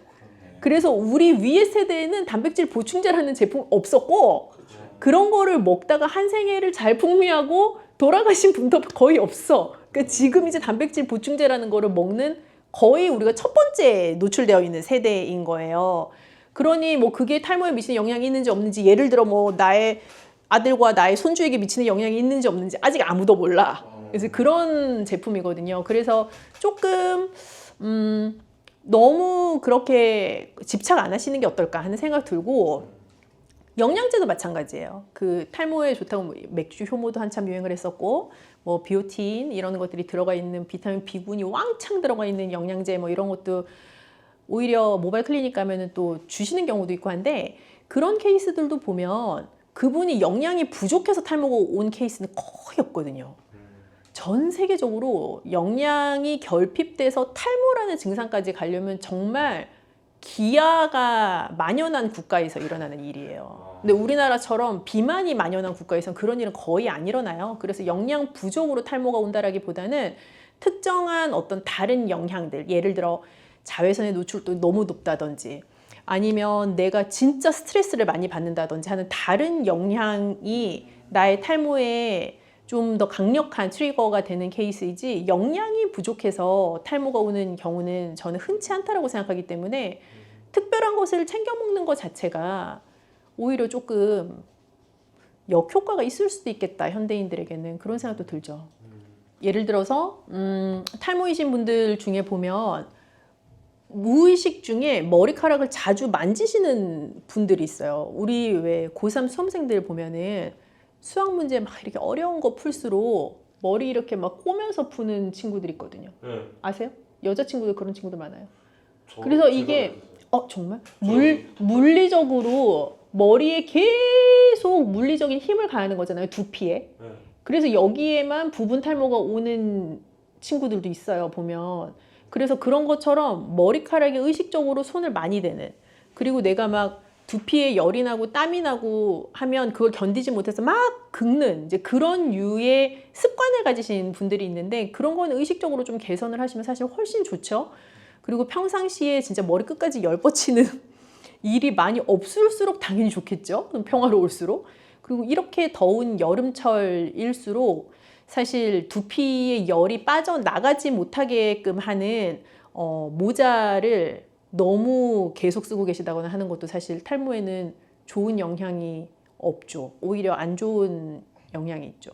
그래서 우리 위의 세대에는 단백질 보충제라는 제품 없었고 그런 거를 먹다가 한 생애를 잘 풍미하고 돌아가신 분도 거의 없어. 그러니까 지금 이제 단백질 보충제라는 거를 먹는 거의 우리가 첫 번째 노출되어 있는 세대인 거예요. 그러니 뭐 그게 탈모에 미치는 영향이 있는지 없는지 예를 들어 뭐 나의 아들과 나의 손주에게 미치는 영향이 있는지 없는지 아직 아무도 몰라. 그래서 그런 제품이거든요. 그래서 조금 너무 그렇게 집착 안 하시는 게 어떨까 하는 생각 들고 영양제도 마찬가지예요. 그 탈모에 좋다고 뭐 맥주 효모도 한참 유행을 했었고 뭐 비오틴 이런 것들이 들어가 있는 비타민 B군이 왕창 들어가 있는 영양제 뭐 이런 것도 오히려 모바일 클리닉 가면은 또 주시는 경우도 있고 한데 그런 케이스들도 보면 그분이 영양이 부족해서 탈모가 온 케이스는 거의 없거든요. 전 세계적으로 영양이 결핍돼서 탈모라는 증상까지 가려면 정말 기아가 만연한 국가에서 일어나는 일이에요. 근데 우리나라처럼 비만이 만연한 국가에서는 그런 일은 거의 안 일어나요. 그래서 영양 부족으로 탈모가 온다라기보다는 특정한 어떤 다른 영향들, 예를 들어 자외선의 노출도 너무 높다든지 아니면 내가 진짜 스트레스를 많이 받는다든지 하는 다른 영향이 나의 탈모에 좀 더 강력한 트리거가 되는 케이스이지 영양이 부족해서 탈모가 오는 경우는 저는 흔치 않다라고 생각하기 때문에 특별한 것을 챙겨 먹는 것 자체가 오히려 조금 역효과가 있을 수도 있겠다. 현대인들에게는 그런 생각도 들죠. 예를 들어서 탈모이신 분들 중에 보면 무의식 중에 머리카락을 자주 만지시는 분들이 있어요. 우리 왜 고3 수험생들 보면은 수학 문제 막 이렇게 어려운 거 풀수록 머리 이렇게 막 꼬면서 푸는 친구들 있거든요. 네. 아세요? 여자친구들 그런 친구들 많아요. 저 그래서 이게 정말 물리적으로 머리에 계속 물리적인 힘을 가하는 거잖아요. 두피에. 네. 그래서 여기에만 부분 탈모가 오는 친구들도 있어요. 보면. 그래서 그런 것처럼 머리카락에 의식적으로 손을 많이 대는 그리고 내가 막 두피에 열이 나고 땀이 나고 하면 그걸 견디지 못해서 막 긁는 이제 그런 유의 습관을 가지신 분들이 있는데 그런 건 의식적으로 좀 개선을 하시면 사실 훨씬 좋죠. 그리고 평상시에 진짜 머리 끝까지 열 뻗치는 일이 많이 없을수록 당연히 좋겠죠. 평화로울수록. 그리고 이렇게 더운 여름철일수록 사실 두피의 열이 빠져나가지 못하게끔 하는 모자를 너무 계속 쓰고 계시다거나 하는 것도 사실 탈모에는 좋은 영향이 없죠. 오히려 안 좋은 영향이 있죠.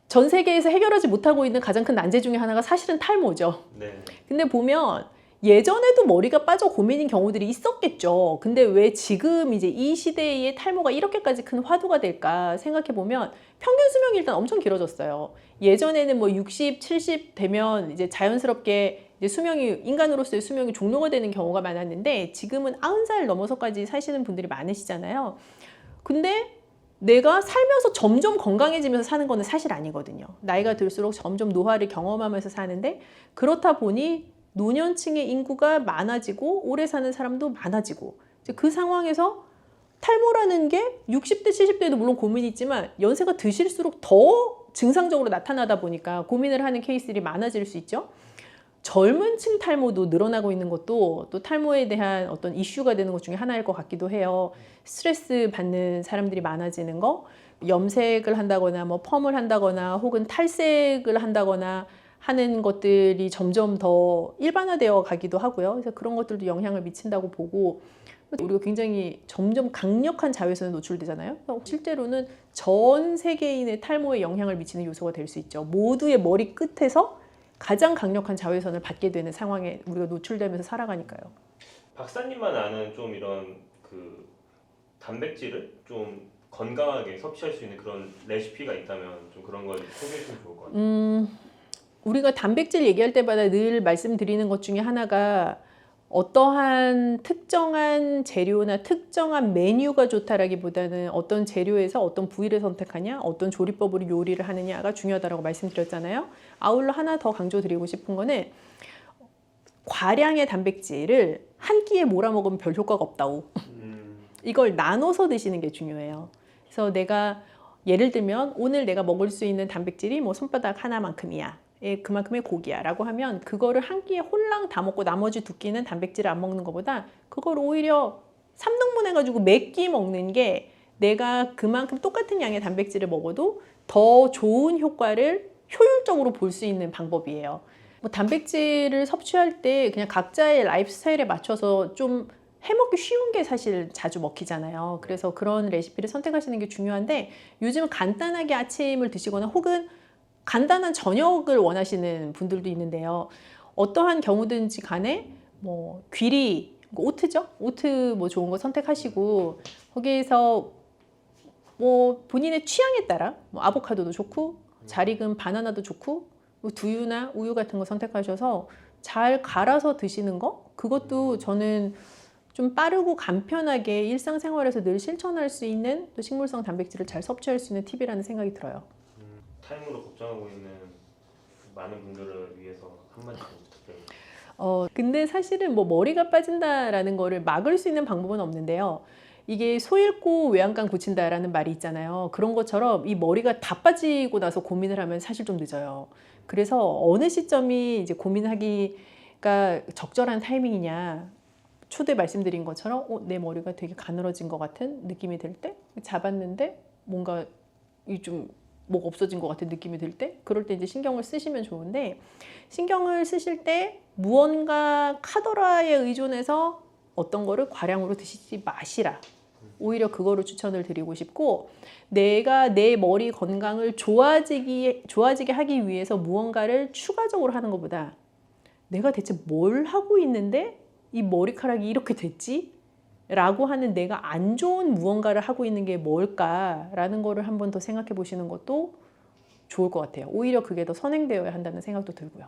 전 세계에서 해결하지 못하고 있는 가장 큰 난제 중에 하나가 사실은 탈모죠. 네. 근데 보면 예전에도 머리가 빠져 고민인 경우들이 있었겠죠. 근데 왜 지금 이제 이 시대에 탈모가 이렇게까지 큰 화두가 될까 생각해 보면 평균 수명이 일단 엄청 길어졌어요. 예전에는 뭐 60, 70 되면 이제 자연스럽게 이제 수명이 인간으로서의 수명이 종료가 되는 경우가 많았는데 지금은 90살 넘어서까지 사시는 분들이 많으시잖아요. 근데 내가 살면서 점점 건강해지면서 사는 거는 사실 아니거든요. 나이가 들수록 점점 노화를 경험하면서 사는데 그렇다 보니 노년층의 인구가 많아지고 오래 사는 사람도 많아지고 이제 그 상황에서 탈모라는 게 60대, 70대에도 물론 고민이 있지만 연세가 드실수록 더 증상적으로 나타나다 보니까 고민을 하는 케이스들이 많아질 수 있죠. 젊은 층 탈모도 늘어나고 있는 것도 또 탈모에 대한 어떤 이슈가 되는 것 중에 하나일 것 같기도 해요. 스트레스 받는 사람들이 많아지는 거, 염색을 한다거나 뭐 펌을 한다거나 혹은 탈색을 한다거나 하는 것들이 점점 더 일반화되어 가기도 하고요. 그래서 그런 것들도 영향을 미친다고 보고 우리가 굉장히 점점 강력한 자외선에 노출되잖아요. 실제로는 전 세계인의 탈모에 영향을 미치는 요소가 될 수 있죠. 모두의 머리 끝에서 가장 강력한 자외선을 받게 되는 상황에 우리가 노출되면서 살아가니까요. 박사님만 아는 좀 이런 그 단백질을 좀 건강하게 섭취할 수 있는 그런 레시피가 있다면 좀 그런 걸 소개해 주면 좋을 것 같아요. 우리가 단백질 얘기할 때마다 늘 말씀드리는 것 중에 하나가 어떠한 특정한 재료나 특정한 메뉴가 좋다라기보다는 어떤 재료에서 어떤 부위를 선택하냐, 어떤 조리법으로 요리를 하느냐가 중요하다고 말씀드렸잖아요. 아울러 하나 더 강조드리고 싶은 거는 과량의 단백질을 한 끼에 몰아 먹으면 별 효과가 없다고. 이걸 나눠서 드시는 게 중요해요. 그래서 내가 예를 들면 오늘 내가 먹을 수 있는 단백질이 뭐 손바닥 하나만큼이야. 그만큼의 고기야 라고 하면 그거를 한 끼에 홀랑 다 먹고 나머지 두 끼는 단백질을 안 먹는 것보다 그걸 오히려 3등분 해가지고 몇 끼 먹는 게 내가 그만큼 똑같은 양의 단백질을 먹어도 더 좋은 효과를 효율적으로 볼 수 있는 방법이에요. 뭐 단백질을 섭취할 때 그냥 각자의 라이프 스타일에 맞춰서 좀 해먹기 쉬운 게 사실 자주 먹히잖아요. 그래서 그런 레시피를 선택하시는 게 중요한데 요즘은 간단하게 아침을 드시거나 혹은 간단한 저녁을 원하시는 분들도 있는데요. 어떠한 경우든지 간에 뭐 귀리, 오트죠? 오트 뭐 좋은 거 선택하시고 거기에서 뭐 본인의 취향에 따라 뭐 아보카도도 좋고 잘 익은 바나나도 좋고 뭐 두유나 우유 같은 거 선택하셔서 잘 갈아서 드시는 거 그것도 저는 좀 빠르고 간편하게 일상생활에서 늘 실천할 수 있는 또 식물성 단백질을 잘 섭취할 수 있는 팁이라는 생각이 들어요. 타임으로 걱정하고 있는 많은 분들을 위해서 한마디 좀 부탁드립니다. 근데 사실은 뭐 머리가 빠진다라는 거를 막을 수 있는 방법은 없는데요. 이게 소 잃고 외양간 고친다라는 말이 있잖아요. 그런 것처럼 이 머리가 다 빠지고 나서 고민을 하면 사실 좀 늦어요. 그래서 어느 시점이 이제 고민하기가 적절한 타이밍이냐. 초대 말씀드린 것처럼 내 머리가 되게 가늘어진 것 같은 느낌이 들 때 잡았는데 뭔가 좀 뭐가 없어진 것 같은 느낌이 들 때 그럴 때 이제 신경을 쓰시면 좋은데 신경을 쓰실 때 무언가 카더라에 의존해서 어떤 거를 과량으로 드시지 마시라. 오히려 그거를 추천을 드리고 싶고 내가 내 머리 건강을 좋아지게 하기 위해서 무언가를 추가적으로 하는 것보다 내가 대체 뭘 하고 있는데 이 머리카락이 이렇게 됐지? 라고 하는 내가 안 좋은 무언가를 하고 있는 게 뭘까라는 거를 한 번 더 생각해 보시는 것도 좋을 것 같아요. 오히려 그게 더 선행되어야 한다는 생각도 들고요.